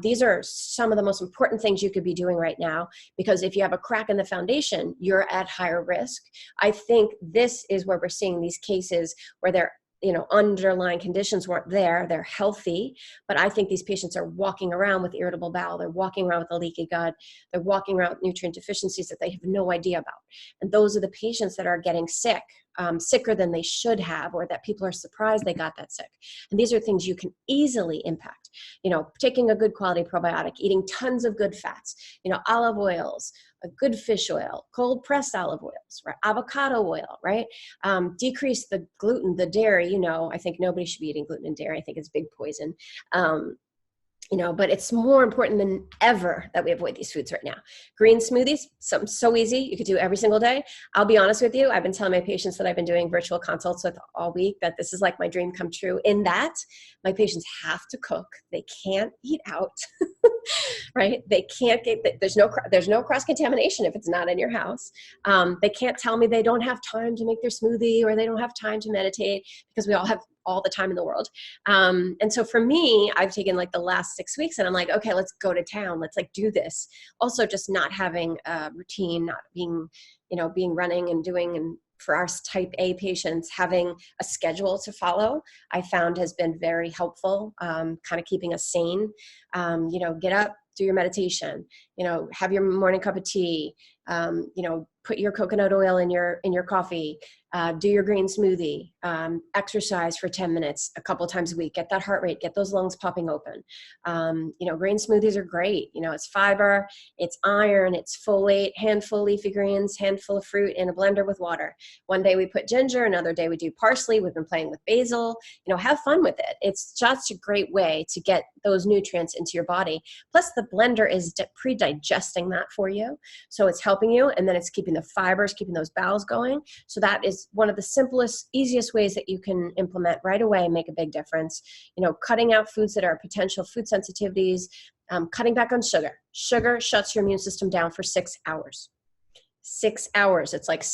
These are some of the most important things you could be doing right now, because if you have a crack in the foundation, you're at higher risk. I think this is where we're seeing these cases where they're, you know, underlying conditions weren't there, they're healthy, but I think these patients are walking around with irritable bowel, they're walking around with a leaky gut, they're walking around with nutrient deficiencies that they have no idea about. And those are the patients that are getting sick, sicker than they should have, or that people are surprised they got that sick. And these are things you can easily impact. You know, taking a good quality probiotic, eating tons of good fats, you know, olive oils, a good fish oil, cold pressed olive oils, right? Avocado oil, right? Decrease the gluten, the dairy, I think nobody should be eating gluten and dairy. I think it's big poison. But it's more important than ever that we avoid these foods right now. Green smoothies, something so easy, you could do every single day. I'll be honest with you, I've been telling my patients that I've been doing virtual consults with all week that this is like my dream come true, in that my patients have to cook. They can't eat out, right? They can't there's no cross-contamination if it's not in your house. They can't tell me they don't have time to make their smoothie or they don't have time to meditate, because we all have all the time in the world. And so for me, I've taken like the last 6 weeks and I'm like, okay, let's go to town. Let's like do this. Also just not having a routine, not being, being running and doing, and for our type A patients, having a schedule to follow, I found has been very helpful, kind of keeping us sane. Get up, do your meditation, have your morning cup of tea, put your coconut oil in your coffee, do your green smoothie, exercise for 10 minutes a couple times a week, get that heart rate, get those lungs popping open. Green smoothies are great. It's fiber, it's iron, it's folate, handful leafy greens, handful of fruit in a blender with water. One day we put ginger, another day we do parsley. We've been playing with basil. Have fun with it. It's just a great way to get those nutrients into your body. Plus the blender is pre-digesting that for you. So it's helping you, and then it's keeping the fibers, keeping those bowels going. So that is one of the simplest, easiest ways that you can implement right away and make a big difference. Cutting out foods that are potential food sensitivities, cutting back on sugar. Sugar shuts your immune system down for 6 hours. 6 hours. It's like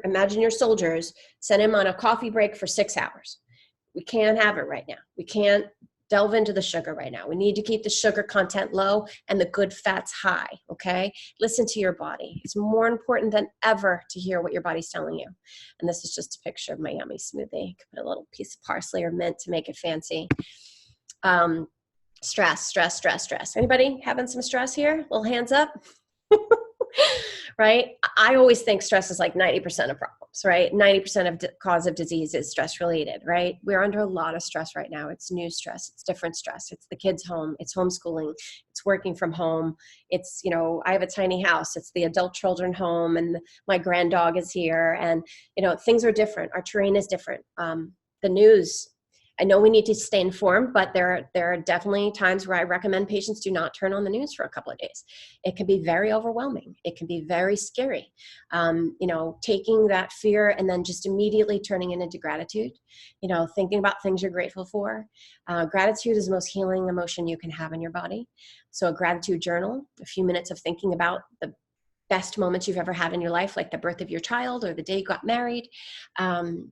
imagine your soldiers, send them on a coffee break for 6 hours. We can't have it right now. We can't delve into the sugar right now. We need to keep the sugar content low and the good fats high, okay? Listen to your body. It's more important than ever to hear what your body's telling you. And this is just a picture of my yummy smoothie. Put a little piece of parsley or mint to make it fancy. Stress. Anybody having some stress here? Little hands up. Right? I always think stress is like 90% of problems, right? 90% of cause of disease is stress related, right? We're under a lot of stress right now. It's new stress. It's different stress. It's the kids home. It's homeschooling. It's working from home. It's, I have a tiny house. It's the adult children home, and my grand dog is here. And, things are different. Our terrain is different. The news, I know we need to stay informed, but there are definitely times where I recommend patients do not turn on the news for a couple of days. It can be very overwhelming. It can be very scary. Taking that fear and then just immediately turning it into gratitude, thinking about things you're grateful for. Gratitude is the most healing emotion you can have in your body. So a gratitude journal, a few minutes of thinking about the best moments you've ever had in your life, like the birth of your child or the day you got married.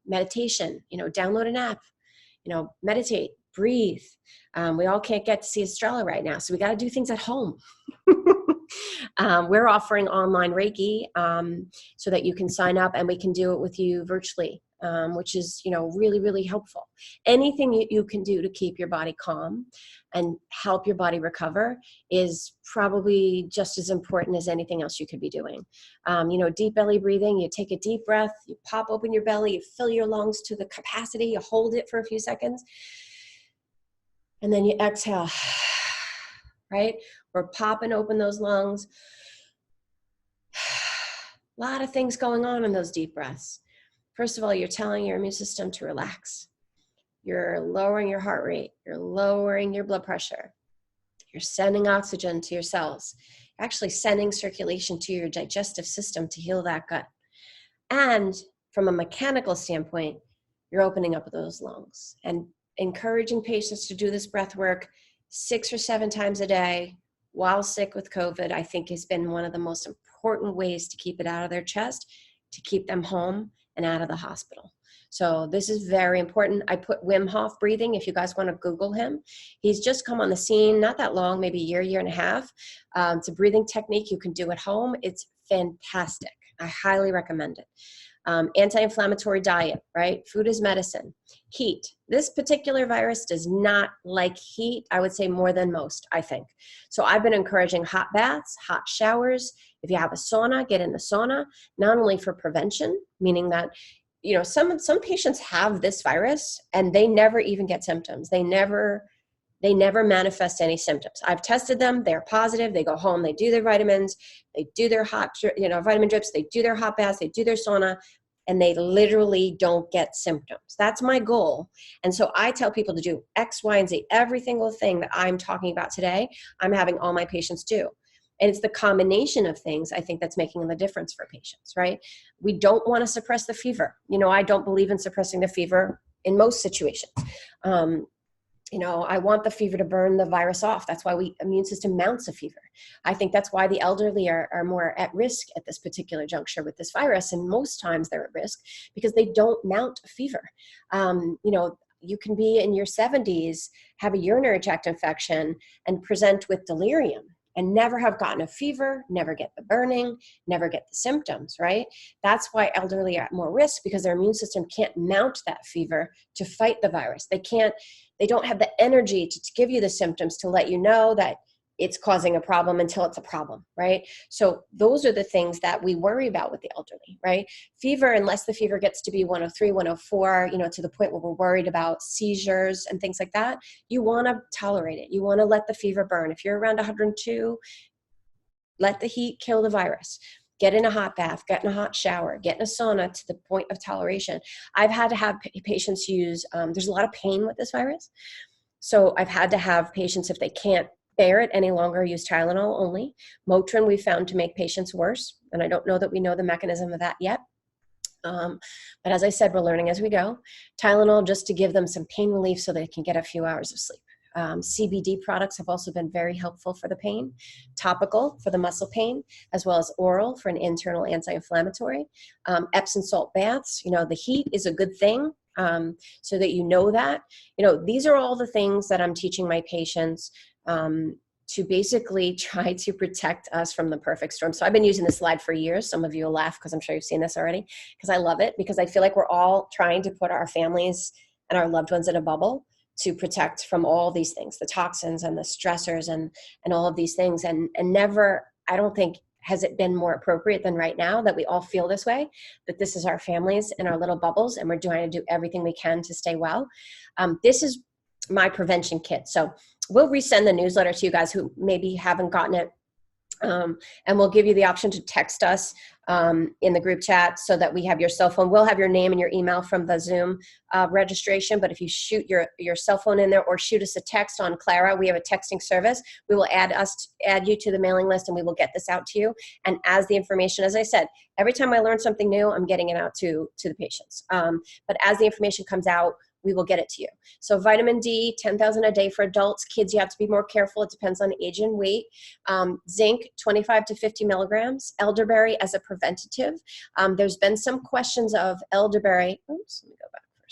Meditation, download an app. Meditate, breathe. We all can't get to see Estrella right now, so we got to do things at home. We're offering online Reiki so that you can sign up and we can do it with you virtually, which is, really, really helpful. Anything you can do to keep your body calm and help your body recover is probably just as important as anything else you could be doing. Deep belly breathing, you take a deep breath, you pop open your belly, you fill your lungs to the capacity, you hold it for a few seconds, and then you exhale, right? We're popping open those lungs. A lot of things going on in those deep breaths. First of all, you're telling your immune system to relax. You're lowering your heart rate. You're lowering your blood pressure. You're sending oxygen to your cells. You're actually sending circulation to your digestive system to heal that gut. And from a mechanical standpoint, you're opening up those lungs. And encouraging patients to do this breath work 6 or 7 times a day while sick with COVID, I think has been one of the most important ways to keep it out of their chest, to keep them home and out of the hospital. So this is very important. I put Wim Hof breathing, if you guys want to Google him. He's just come on the scene, not that long, maybe a year and a half. It's a breathing technique you can do at home. It's fantastic. I highly recommend it. Anti-inflammatory diet, right? Food is medicine. Heat. This particular virus does not like heat, I would say more than most, I think. So I've been encouraging hot baths, hot showers. If you have a sauna, get in the sauna, not only for prevention, meaning that, some patients have this virus and they never even get symptoms. They never They never manifest any symptoms. I've tested them. They're positive. They go home. They do their vitamins. They do their vitamin drips. They do their hot baths. They do their sauna. And they literally don't get symptoms. That's my goal. And so I tell people to do X, Y, and Z. Every single thing that I'm talking about today, I'm having all my patients do. And it's the combination of things, I think, that's making the difference for patients, right? We don't want to suppress the fever. I don't believe in suppressing the fever in most situations. I want the fever to burn the virus off. That's why immune system mounts a fever. I think that's why the elderly are more at risk at this particular juncture with this virus. And most times they're at risk because they don't mount a fever. You can be in your 70s, have a urinary tract infection, and present with delirium and never have gotten a fever, never get the burning, never get the symptoms, right? That's why elderly are at more risk, because their immune system can't mount that fever to fight the virus. They don't have the energy to give you the symptoms to let you know that it's causing a problem until it's a problem, right? So those are the things that we worry about with the elderly, right? Fever, unless the fever gets to be 103, 104, to the point where we're worried about seizures and things like that, you want to tolerate it. You want to let the fever burn. If you're around 102, let the heat kill the virus. Get in a hot bath, get in a hot shower, get in a sauna to the point of toleration. I've had to have patients use, there's a lot of pain with this virus. So I've had to have patients, if they can't bear it any longer, use Tylenol only. Motrin we found to make patients worse. And I don't know that we know the mechanism of that yet. But as I said, we're learning as we go. Tylenol just to give them some pain relief so they can get a few hours of sleep. CBD products have also been very helpful for the pain, topical for the muscle pain, as well as oral for an internal anti-inflammatory. Epsom salt baths, the heat is a good thing, so that that. These are all the things that I'm teaching my patients to basically try to protect us from the perfect storm. So I've been using this slide for years. Some of you will laugh because I'm sure you've seen this already, because I love it, because I feel like we're all trying to put our families and our loved ones in a bubble to protect from all these things, the toxins and the stressors and all of these things. And never, I don't think, has it been more appropriate than right now that we all feel this way, that this is our families in our little bubbles and we're trying to do everything we can to stay well. This is my prevention kit. So we'll resend the newsletter to you guys who maybe haven't gotten it. And we'll give you the option to text us in the group chat so that we have your cell phone. We'll have your name and your email from the Zoom registration, but if you shoot your cell phone in there or shoot us a text on Clara, we have a texting service. We will add you to the mailing list and we will get this out to you. And as the information, as I said, every time I learn something new, I'm getting it out to the patients. But as the information comes out, we will get it to you. So vitamin D, 10,000 a day for adults. Kids, you have to be more careful. It depends on age and weight. Zinc, 25 to 50 milligrams. Elderberry as a preventative. There's been some questions of elderberry. Oops, let me go back for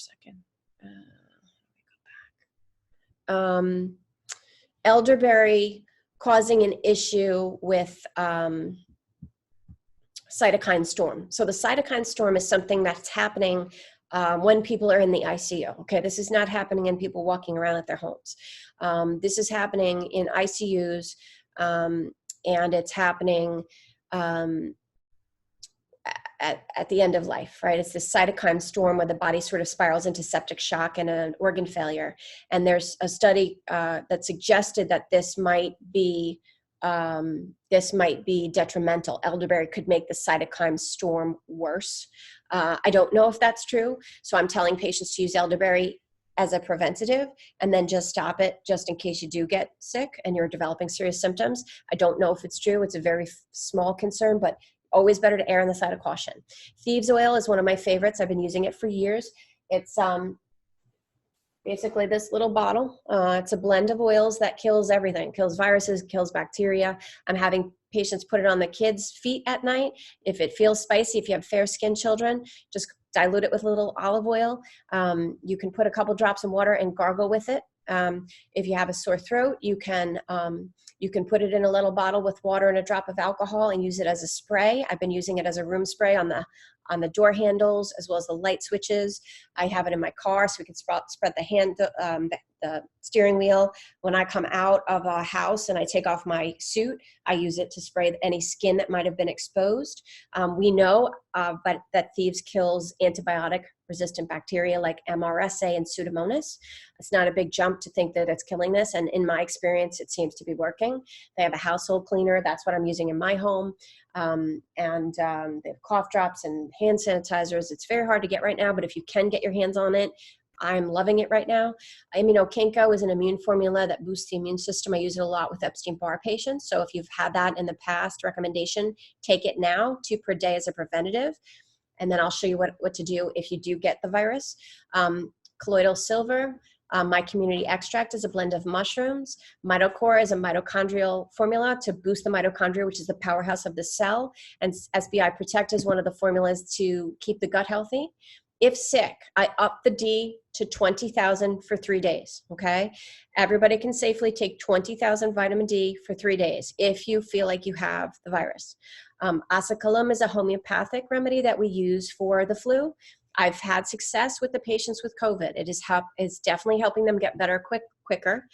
a second. Elderberry causing an issue with cytokine storm. So the cytokine storm is something that's happening when people are in the ICU. Okay, this is not happening in people walking around at their homes. This is happening in ICUs, and it's happening at the end of life, right? It's this cytokine storm where the body sort of spirals into septic shock and an organ failure. And there's a study that suggested that this might be detrimental. Elderberry could make the cytokine storm worse. I don't know if that's true. So I'm telling patients to use elderberry as a preventative and then just stop it just in case you do get sick and you're developing serious symptoms. I don't know if it's true. It's a very small concern, but always better to err on the side of caution. Thieves oil is one of my favorites. I've been using it for years. It's basically this little bottle. It's a blend of oils that kills everything, kills viruses, kills bacteria. I'm having patients put it on the kids' feet at night. If it feels spicy, if you have fair-skinned children, just dilute it with a little olive oil. You can put a couple drops in water and gargle with it. If you have a sore throat, you can put it in a little bottle with water and a drop of alcohol and use it as a spray. I've been using it as a room spray on the door handles as well as the light switches. I have it in my car so we can spread the steering wheel. When I come out of a house and I take off my suit, I use it to spray any skin that might have been exposed. We know that Thieves kills antibiotic resistant bacteria like MRSA and Pseudomonas. It's not a big jump to think that it's killing this. And in my experience, it seems to be working. They have a household cleaner. That's what I'm using in my home. They have cough drops and hand sanitizers. It's very hard to get right now, but if you can get your hands on it, I'm loving it right now. Immunokinko is an immune formula that boosts the immune system. I use it a lot with Epstein-Barr patients. So if you've had that in the past, recommendation, take it now, 2 per day as a preventative. And then I'll show you what to do if you do get the virus. Colloidal silver, my community extract is a blend of mushrooms. Mitocore is a mitochondrial formula to boost the mitochondria, which is the powerhouse of the cell. And SBI Protect is one of the formulas to keep the gut healthy. If sick, I up the D to 20,000 for 3 days, okay? Everybody can safely take 20,000 vitamin D for 3 days if you feel like you have the virus. Asaculum is a homeopathic remedy that we use for the flu. I've had success with the patients with COVID. It's definitely helping them get better quicker.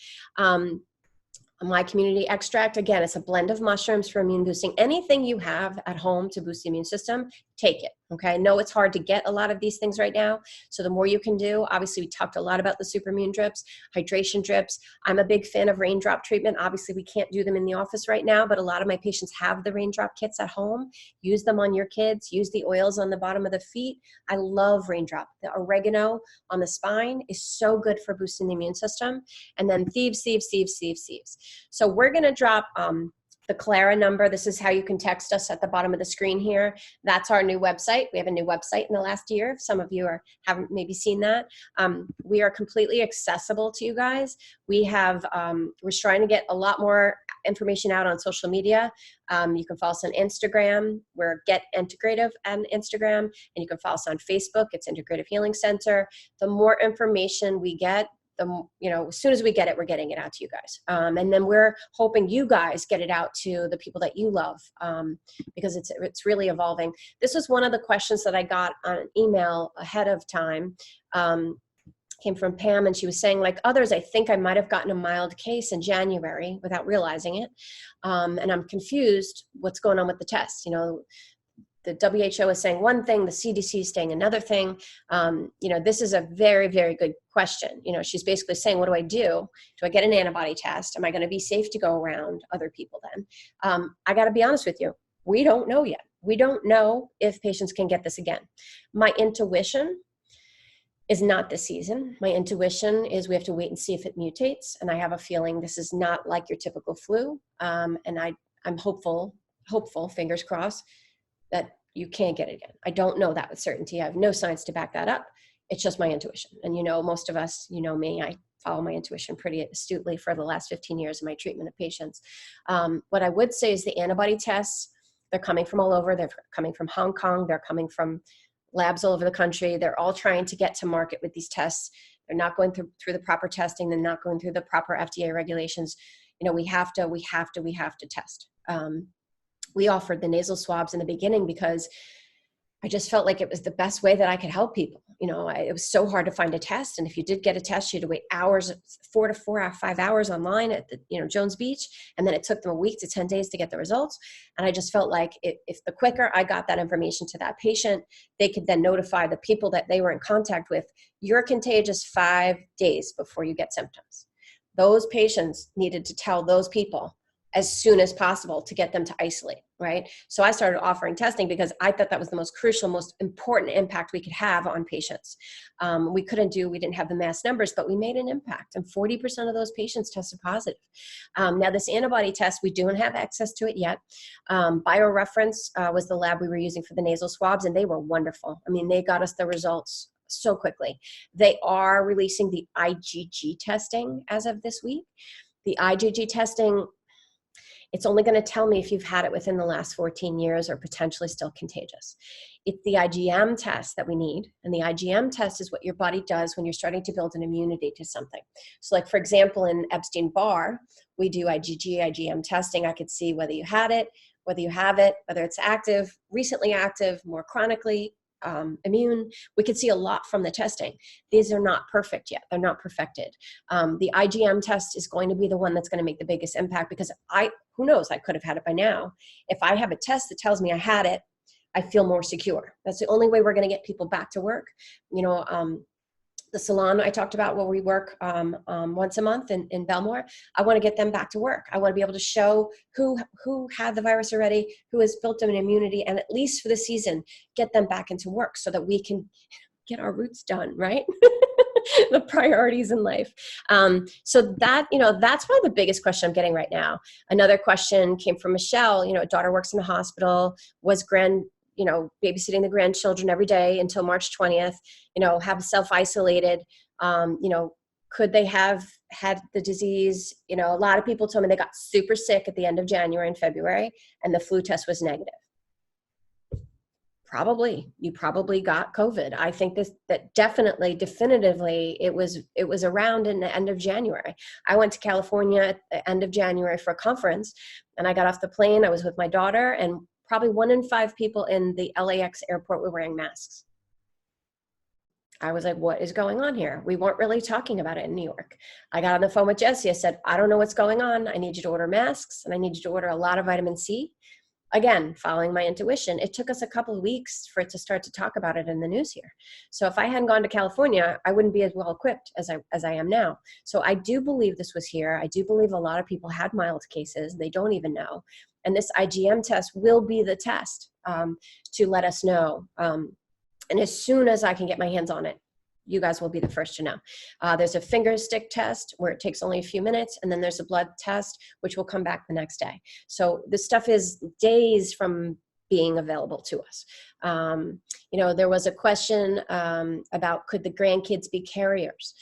My community extract, again, it's a blend of mushrooms for immune boosting. Anything you have at home to boost the immune system, take it, okay? I know it's hard to get a lot of these things right now, so the more you can do. Obviously, we talked a lot about the super immune drips, hydration drips. I'm a big fan of raindrop treatment. Obviously, we can't do them in the office right now, but a lot of my patients have the raindrop kits at home. Use them on your kids. Use the oils on the bottom of the feet. I love raindrop. The oregano on the spine is so good for boosting the immune system. And then thieves. So we're going to drop the Clara number. This is how you can text us at the bottom of the screen here. That's our new website. We have a new website in the last year. If some of you haven't maybe seen that. We are completely accessible to you guys. We're trying to get a lot more information out on social media. You can follow us on Instagram. We're Get Integrative on Instagram. And you can follow us on Facebook. It's Integrative Healing Center. The more information we get, as soon as we get it, we're getting it out to you guys. And then we're hoping you guys get it out to the people that you love, because it's really evolving. This was one of the questions that I got on an email ahead of time. Came from Pam, and she was saying, like others, I think I might have gotten a mild case in January without realizing it. And I'm confused what's going on with the test. The WHO is saying one thing, the CDC is saying another thing. This is a very, very good question. She's basically saying, what do I do? Do I get an antibody test? Am I going to be safe to go around other people then? I got to be honest with you. We don't know yet. We don't know if patients can get this again. My intuition is not this season. My intuition is we have to wait and see if it mutates. And I have a feeling this is not like your typical flu. And I'm hopeful, fingers crossed, that you can't get it again. I don't know that with certainty. I have no science to back that up. It's just my intuition. And most of us, me, I follow my intuition pretty astutely for the last 15 years of my treatment of patients. What I would say is the antibody tests, they're coming from all over. They're coming from Hong Kong. They're coming from labs all over the country. They're all trying to get to market with these tests. They're not going through the proper testing. They're not going through the proper FDA regulations. We have to test. We offered the nasal swabs in the beginning because I just felt like it was the best way that I could help people. It was so hard to find a test. And if you did get a test, you had to wait hours, 5 hours online at the, Jones Beach. And then it took them a week to 10 days to get the results. And I just felt like if the quicker I got that information to that patient, they could then notify the people that they were in contact with, you're contagious 5 days before you get symptoms. Those patients needed to tell those people as soon as possible to get them to isolate, right? So I started offering testing because I thought that was the most crucial, most important impact we could have on patients. We didn't have the mass numbers, but we made an impact, and 40% of those patients tested positive. Now this antibody test, we don't have access to it yet. BioReference was the lab we were using for the nasal swabs, and they were wonderful. I mean, they got us the results so quickly. They are releasing the IgG testing as of this week. The IgG testing, it's only going to tell me if you've had it within the last 14 years or potentially still contagious. It's the IgM test that we need. And the IgM test is what your body does when you're starting to build an immunity to something. So like, for example, in Epstein-Barr, we do IgM testing. I could see whether you had it, whether you have it, whether it's active, recently active, more chronically immune. We could see a lot from the testing. These are not perfect yet. They're not perfected. The IgM test is going to be the one that's going to make the biggest impact because who knows, I could have had it by now. If I have a test that tells me I had it, I feel more secure. That's the only way we're going to get people back to work. You know, the salon I talked about where we work once a month in Belmore, I want to get them back to work. I want to be able to show who had the virus already, who has built an immunity, and at least for the season, get them back into work so that we can get our roots done, right? The priorities in life. So that, you know, that's probably the biggest question I'm getting right now. Another question came from Michelle, you know, daughter works in the hospital, was babysitting the grandchildren every day until March 20th, you know, have self-isolated, you know, could they have had the disease? You know, a lot of people told me they got super sick at the end of January and February, and the flu test was negative. You probably got COVID. I think that definitively it was around in the end of January. I went to California at the end of January for a conference, and I got off the plane. I was with my daughter, and probably 1 in 5 people in the LAX airport were wearing masks. I was like, what is going on here? We weren't really talking about it in New York. I got on the phone with Jesse. I said, I don't know what's going on. I need you to order masks, and I need you to order a lot of vitamin C. Again, following my intuition. It took us a couple of weeks for it to start to talk about it in the news here. So if I hadn't gone to California, I wouldn't be as well equipped as I am now. So I do believe this was here. I do believe a lot of people had mild cases. They don't even know. And this IgM test will be the test to let us know. And as soon as I can get my hands on it, you guys will be the first to know. There's a finger stick test where it takes only a few minutes, and then there's a blood test, which will come back the next day. So this stuff is days from being available to us. You know, there was a question about could the grandkids be carriers?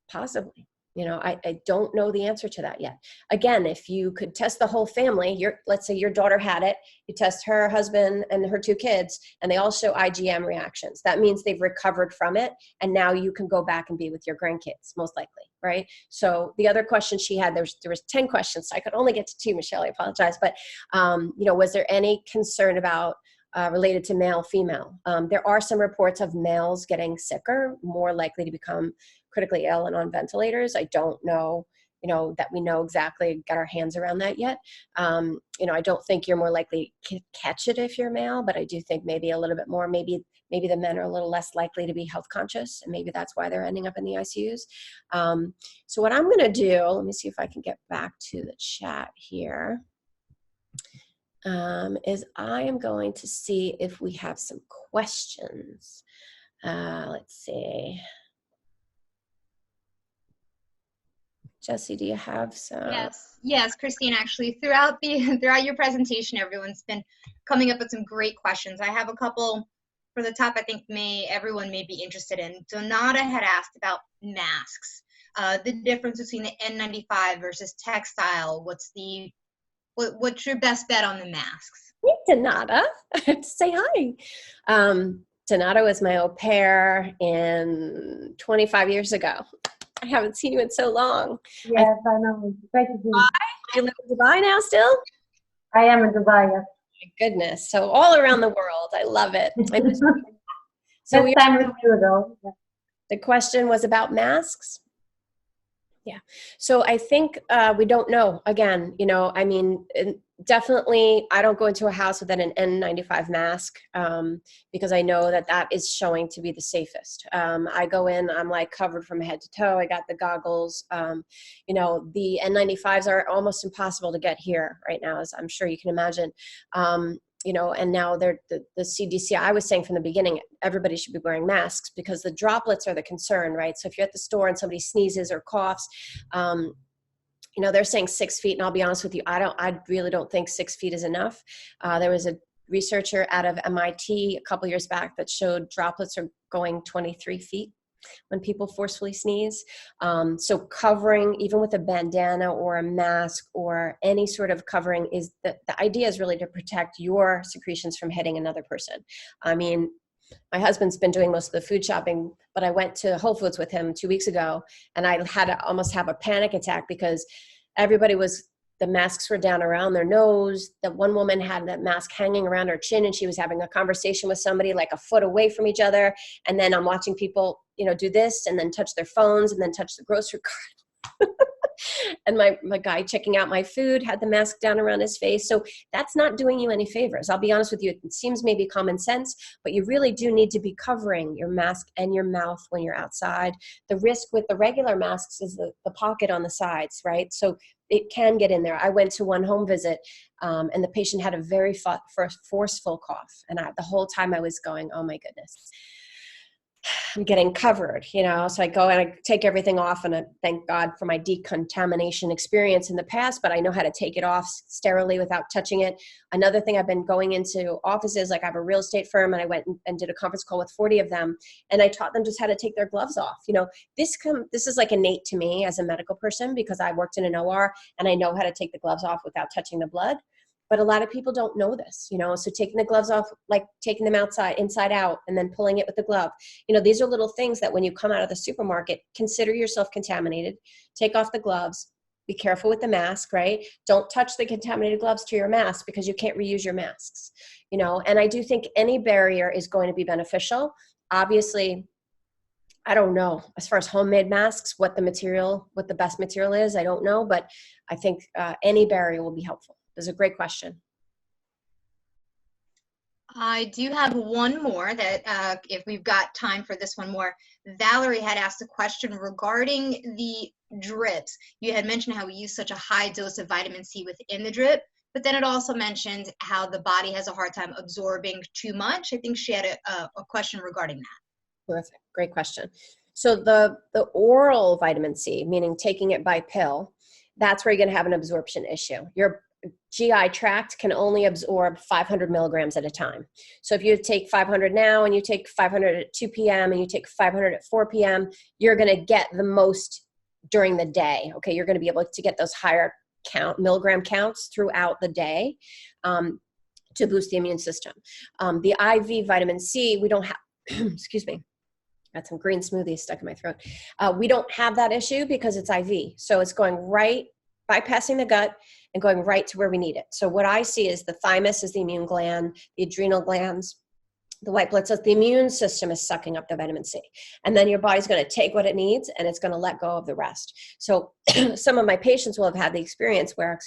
Possibly. You know, I don't know the answer to that yet. Again, if you could test the whole family, let's say your daughter had it, you test her husband and her 2 kids, and they all show IgM reactions. That means they've recovered from it, and now you can go back and be with your grandkids, most likely, right? So the other question she had, there was 10 questions, so I could only get to 2, Michelle, I apologize. But, you know, was there any concern about related to male, female? There are some reports of males getting sicker, more likely to become critically ill and on ventilators. I don't know, you know, that we know exactly, got our hands around that yet. You know, I don't think you're more likely to catch it if you're male, but I do think maybe a little bit more, maybe the men are a little less likely to be health conscious, and maybe that's why they're ending up in the ICUs. So what I'm going to do, let me see if I can get back to the chat here, is I am going to see if we have some questions. Let's see. Jesse, do you have some? Yes, Christine. Actually, throughout your presentation, everyone's been coming up with some great questions. I have a couple for the top. I think everyone may be interested in. Donata had asked about masks, the difference between the N95 versus textile. What's your best bet on the masks? Hey, Donata. I have to say hi. Donata was my au pair 25 years ago. I haven't seen you in so long. Yes, I know. Great to see you. You live in Dubai now still? I am in Dubai, yes. My goodness. So all around the world. I love it. So This time with you, though. the question was about masks? Yeah. So I think we don't know. Again, you know, I mean, definitely I don't go into a house without an N95 mask because I know that is showing to be the safest. I go in, I'm like covered from head to toe. I got the goggles. You know, the N95s are almost impossible to get here right now, as I'm sure you can imagine. You know, and now the CDC, I was saying from the beginning, everybody should be wearing masks because the droplets are the concern, right? So if you're at the store and somebody sneezes or coughs, you know, they're saying 6 feet. And I'll be honest with you, I really don't think 6 feet is enough. There was a researcher out of MIT a couple years back that showed droplets are going 23 feet when people forcefully sneeze. So covering, even with a bandana or a mask or any sort of covering, is the idea is really to protect your secretions from hitting another person. I mean, my husband's been doing most of the food shopping, but I went to Whole Foods with him 2 weeks ago, and I had to almost have a panic attack because the masks were down around their nose. The one woman had that mask hanging around her chin, and she was having a conversation with somebody like a foot away from each other. And then I'm watching people, you know, do this and then touch their phones and then touch the grocery cart. And my guy checking out my food had the mask down around his face. So that's not doing you any favors. I'll be honest with you. It seems maybe common sense, but you really do need to be covering your mask and your mouth when you're outside. The risk with the regular masks is the pocket on the sides, right? So it can get in there. I went to one home visit and the patient had a very forceful cough. And the whole time I was going, oh my goodness, I'm getting covered, so I go and I take everything off, and I thank God for my decontamination experience in the past, but I know how to take it off sterilely without touching it. Another thing, I've been going into offices, like I have a real estate firm, and I went and did a conference call with 40 of them, and I taught them just how to take their gloves off. This is like innate to me as a medical person, because I worked in an OR and I know how to take the gloves off without touching the blood. But a lot of people don't know this, so taking the gloves off, like taking them inside out, and then pulling it with the glove. These are little things that when you come out of the supermarket, consider yourself contaminated, take off the gloves, be careful with the mask, right? Don't touch the contaminated gloves to your mask, because you can't reuse your masks, and I do think any barrier is going to be beneficial. Obviously, I don't know as far as homemade masks, what the best material is. I don't know, but I think any barrier will be helpful. That's a great question. I do have one more that if we've got time for this one more. Valerie had asked a question regarding the drips. You had mentioned how we use such a high dose of vitamin C within the drip, but then it also mentioned how the body has a hard time absorbing too much. I think she had a question regarding that. Terrific. Great question. So the oral vitamin C, meaning taking it by pill, that's where you're going to have an absorption issue. Your GI tract can only absorb 500 milligrams at a time. So if you take 500 now and you take 500 at 2 p.m. and you take 500 at 4 p.m., you're going to get the most during the day. Okay, you're going to be able to get those higher milligram counts throughout the day to boost the immune system. The IV vitamin C, we don't have, excuse me, got some green smoothies stuck in my throat. We don't have that issue because it's IV. So it's going right, bypassing the gut and going right to where we need it. So what I see is the thymus is the immune gland, the adrenal glands, the white blood cells. The immune system is sucking up the vitamin C. And then your body's going to take what it needs and it's going to let go of the rest. So some of my patients will have had the experience where,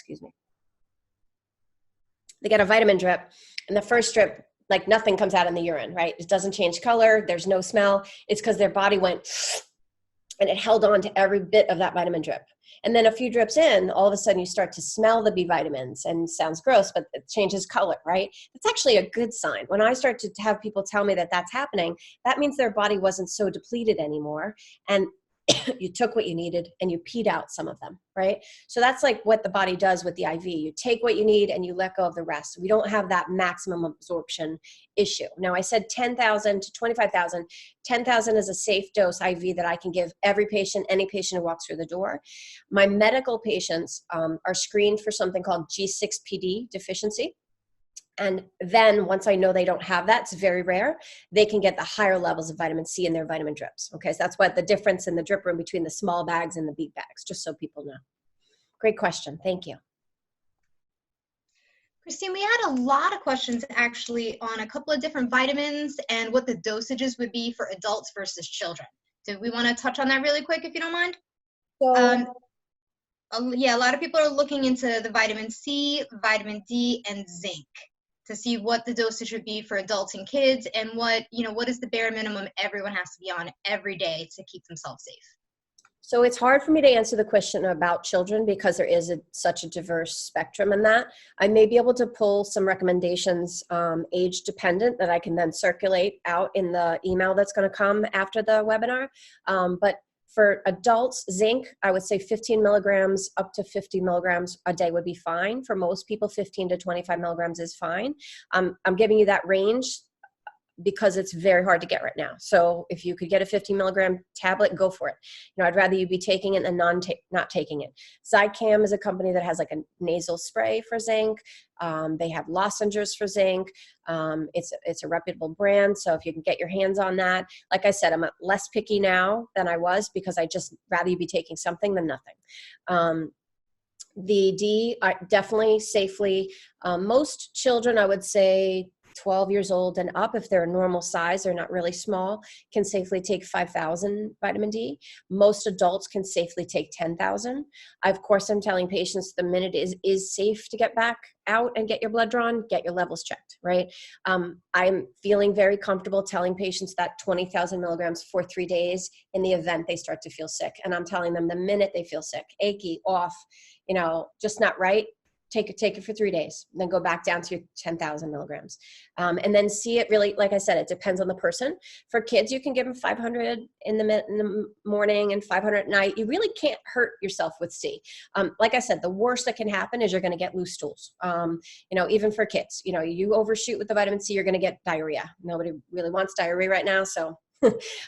they get a vitamin drip, and the first drip, like nothing comes out in the urine, right? It doesn't change color. There's no smell. It's because their body went and it held on to every bit of that vitamin drip. And then a few drips in, all of a sudden you start to smell the B vitamins, and sounds gross, but it changes color, right? It's actually a good sign. When I start to have people tell me that that's happening, that means their body wasn't so depleted anymore. And you took what you needed and you peed out some of them, right? So that's like what the body does with the IV. You take what you need and you let go of the rest. We don't have that maximum absorption issue. Now I said 10,000 to 25,000. 10,000 is a safe dose IV that I can give every patient, any patient who walks through the door. My medical patients are screened for something called G6PD deficiency. And then once I know they don't have that, it's very rare, they can get the higher levels of vitamin C in their vitamin drips. Okay, so that's what the difference in the drip room between the small bags and the big bags, just so people know. Great question. Thank you. Christine, we had a lot of questions actually on a couple of different vitamins and what the dosages would be for adults versus children. Do we want to touch on that really quick, if you don't mind? Yeah, a lot of people are looking into the vitamin C, vitamin D, and zinc to see what the dosage would be for adults and kids, and what is the bare minimum everyone has to be on every day to keep themselves safe. So it's hard for me to answer the question about children because there is such a diverse spectrum in that. I may be able to pull some recommendations age dependent that I can then circulate out in the email that's going to come after the webinar. But for adults, zinc, I would say 15 milligrams up to 50 milligrams a day would be fine. For most people, 15 to 25 milligrams is fine. I'm giving you that range because it's very hard to get right now. So if you could get a 15 milligram tablet, go for it. I'd rather you be taking it than not taking it. Zicam is a company that has like a nasal spray for zinc. They have lozenges for zinc. It's a reputable brand. So if you can get your hands on that, like I said, I'm less picky now than I was because I just rather you be taking something than nothing. The D, definitely safely. Most children, I would say 12 years old and up, if they're a normal size, they're not really small, can safely take 5,000 vitamin D. Most adults can safely take 10,000. Of course, I'm telling patients the minute it is safe to get back out and get your blood drawn, get your levels checked, right? I'm feeling very comfortable telling patients that 20,000 milligrams for 3 days in the event they start to feel sick. And I'm telling them the minute they feel sick, achy, off, just not right, take it for 3 days, then go back down to your 10,000 milligrams. And then see it really, like I said, it depends on the person. For kids, you can give them 500 in the morning and 500 at night. You really can't hurt yourself with C. Like I said, the worst that can happen is you're going to get loose stools. Even for kids, you overshoot with the vitamin C, you're going to get diarrhea. Nobody really wants diarrhea right now. So,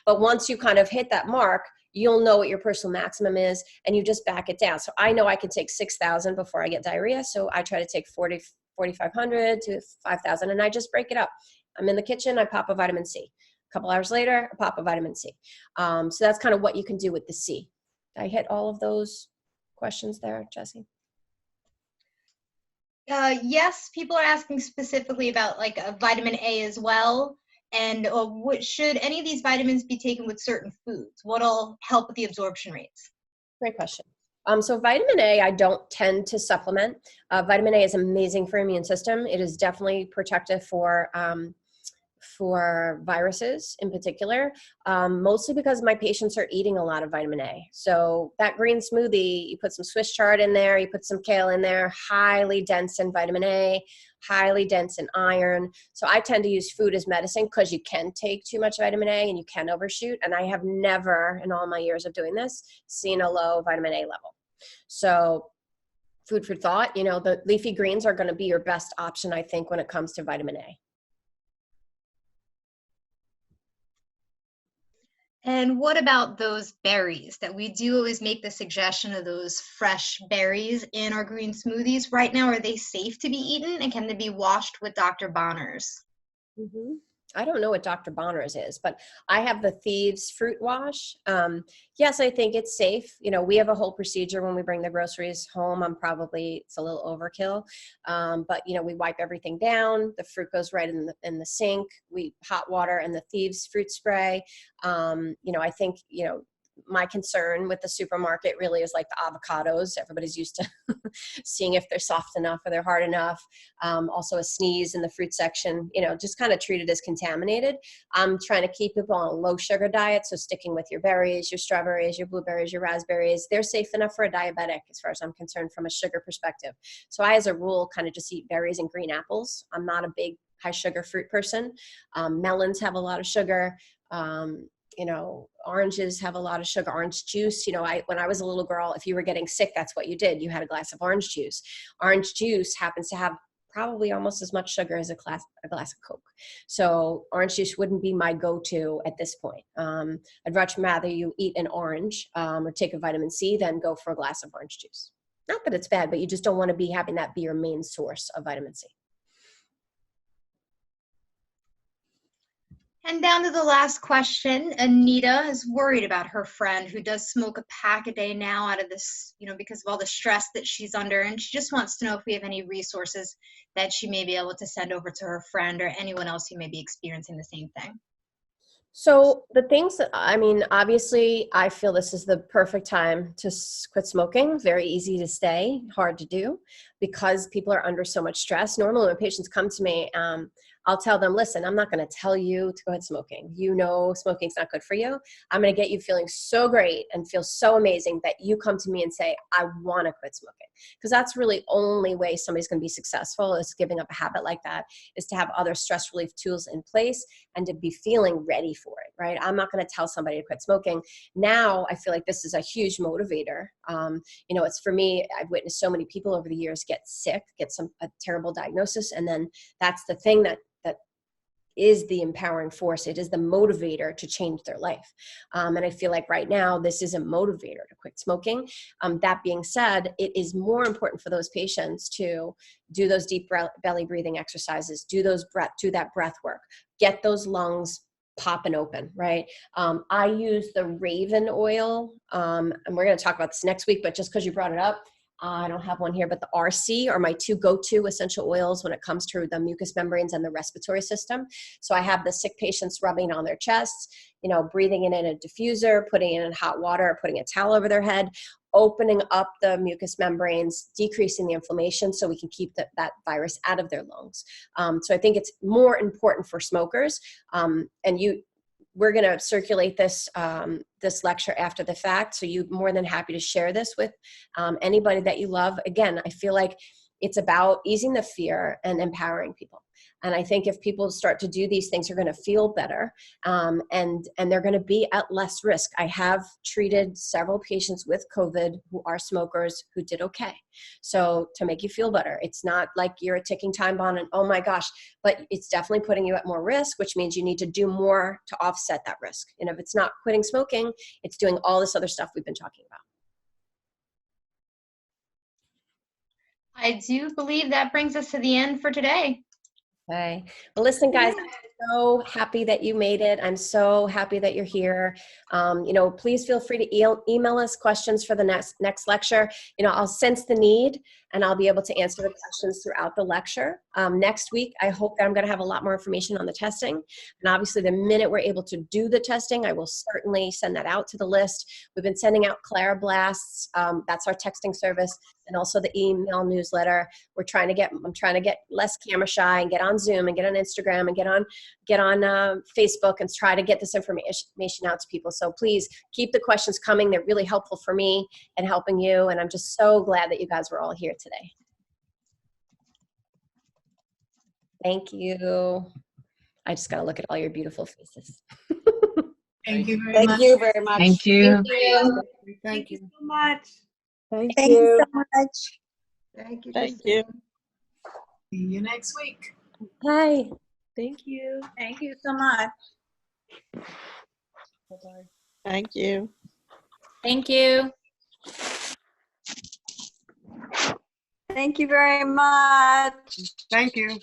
but once you kind of hit that mark, you'll know what your personal maximum is, and you just back it down. So I know I can take 6,000 before I get diarrhea. So I try to take 4,500 to 5,000, and I just break it up. I'm in the kitchen, I pop a vitamin C. A couple hours later, I pop a vitamin C. So that's kind of what you can do with the C. Did I hit all of those questions there, Jessie? Yes, people are asking specifically about like vitamin A as well. And should any of these vitamins be taken with certain foods? What'll help with the absorption rates? Great question. So vitamin A, I don't tend to supplement. Vitamin A is amazing for immune system. It is definitely protective for viruses in particular, mostly because my patients are eating a lot of vitamin A. So that green smoothie, you put some Swiss chard in there, you put some kale in there, highly dense in vitamin A, highly dense in iron. So I tend to use food as medicine because you can take too much vitamin A and you can overshoot. And I have never, in all my years of doing this, seen a low vitamin A level. So food for thought, the leafy greens are going to be your best option, I think, when it comes to vitamin A. And what about those berries that we do always make the suggestion of those fresh berries in our green smoothies? Right now, are they safe to be eaten, and can they be washed with Dr. Bonner's? Mm-hmm. I don't know what Dr. Bonner's is, but I have the Thieves fruit wash. Yes, I think it's safe. We have a whole procedure when we bring the groceries home. It's a little overkill. But we wipe everything down. The fruit goes right in the sink. We hot water and the Thieves fruit spray. I think, my concern with the supermarket really is like the avocados. Everybody's used to seeing if they're soft enough or they're hard enough. Also a sneeze in the fruit section, just kind of treat it as contaminated. I'm trying to keep people on a low sugar diet. So sticking with your berries, your strawberries, your blueberries, your raspberries, they're safe enough for a diabetic as far as I'm concerned from a sugar perspective. So I, as a rule, kind of just eat berries and green apples. I'm not a big high sugar fruit person. Melons have a lot of sugar. Oranges have a lot of sugar. Orange juice, when I was a little girl, if you were getting sick, that's what you did. You had a glass of orange juice. Orange juice happens to have probably almost as much sugar as a glass of Coke. So orange juice wouldn't be my go-to at this point. I'd much rather you eat an orange or take a vitamin C than go for a glass of orange juice. Not that it's bad, but you just don't want to be having that be your main source of vitamin C. And down to the last question, Anita is worried about her friend who does smoke a pack a day now out of this, because of all the stress that she's under. And she just wants to know if we have any resources that she may be able to send over to her friend or anyone else who may be experiencing the same thing. So the things that, obviously I feel this is the perfect time to quit smoking. Very easy to stay, hard to do because people are under so much stress. Normally when patients come to me, I'll tell them, listen, I'm not going to tell you to go ahead smoking. Smoking's not good for you. I'm going to get you feeling so great and feel so amazing that you come to me and say, I want to quit smoking. Because that's really only way somebody's going to be successful is giving up a habit like that, is to have other stress relief tools in place and to be feeling ready for it, right? I'm not going to tell somebody to quit smoking. Now I feel like this is a huge motivator. It's for me, I've witnessed so many people over the years get sick, get a terrible diagnosis. And then that's the thing that is the empowering force. It is the motivator to change their life. And I feel like right now, this is a motivator to quit smoking. That being said, it is more important for those patients to do those deep belly breathing exercises, do that breath work, get those lungs popping open, right? I use the Raven oil, and we're going to talk about this next week, but just because you brought it up, I don't have one here, but the RC are my two go-to essential oils when it comes to the mucous membranes and the respiratory system. So I have the sick patients rubbing on their chests, breathing in a diffuser, putting it in hot water, putting a towel over their head, opening up the mucous membranes, decreasing the inflammation so we can keep that virus out of their lungs. So I think it's more important for smokers. We're going to circulate this this lecture after the fact, so you're more than happy to share this with anybody that you love. Again, I feel like it's about easing the fear and empowering people. And I think if people start to do these things, they're going to feel better, and they're going to be at less risk. I have treated several patients with COVID who are smokers who did okay. So to make you feel better, it's not like you're a ticking time bomb and, oh my gosh, but it's definitely putting you at more risk, which means you need to do more to offset that risk. And if it's not quitting smoking, it's doing all this other stuff we've been talking about. I do believe that brings us to the end for today. Okay. Well, listen, guys, I'm so happy that you made it. I'm so happy that you're here. Please feel free to email us questions for the next lecture. I'll sense the need and I'll be able to answer the questions throughout the lecture. Next week, I hope that I'm going to have a lot more information on the testing. And obviously, the minute we're able to do the testing, I will certainly send that out to the list. We've been sending out Clariblasts. That's our texting service, and also the email newsletter. I'm trying to get less camera shy and get on Zoom and get on Instagram and get on Facebook and try to get this information out to people. So please keep the questions coming. They're really helpful for me and helping you. And I'm just so glad that you guys were all here today. Thank you. I just got to look at all your beautiful faces. Thank you very Thank much. you very much. Thank you. Thank you so much. Thank Thank you you. so much. Thank you. Thank you. See you next week. Hi. Thank you. Thank you so much. Thank you. Thank you. Thank you very much. Thank you.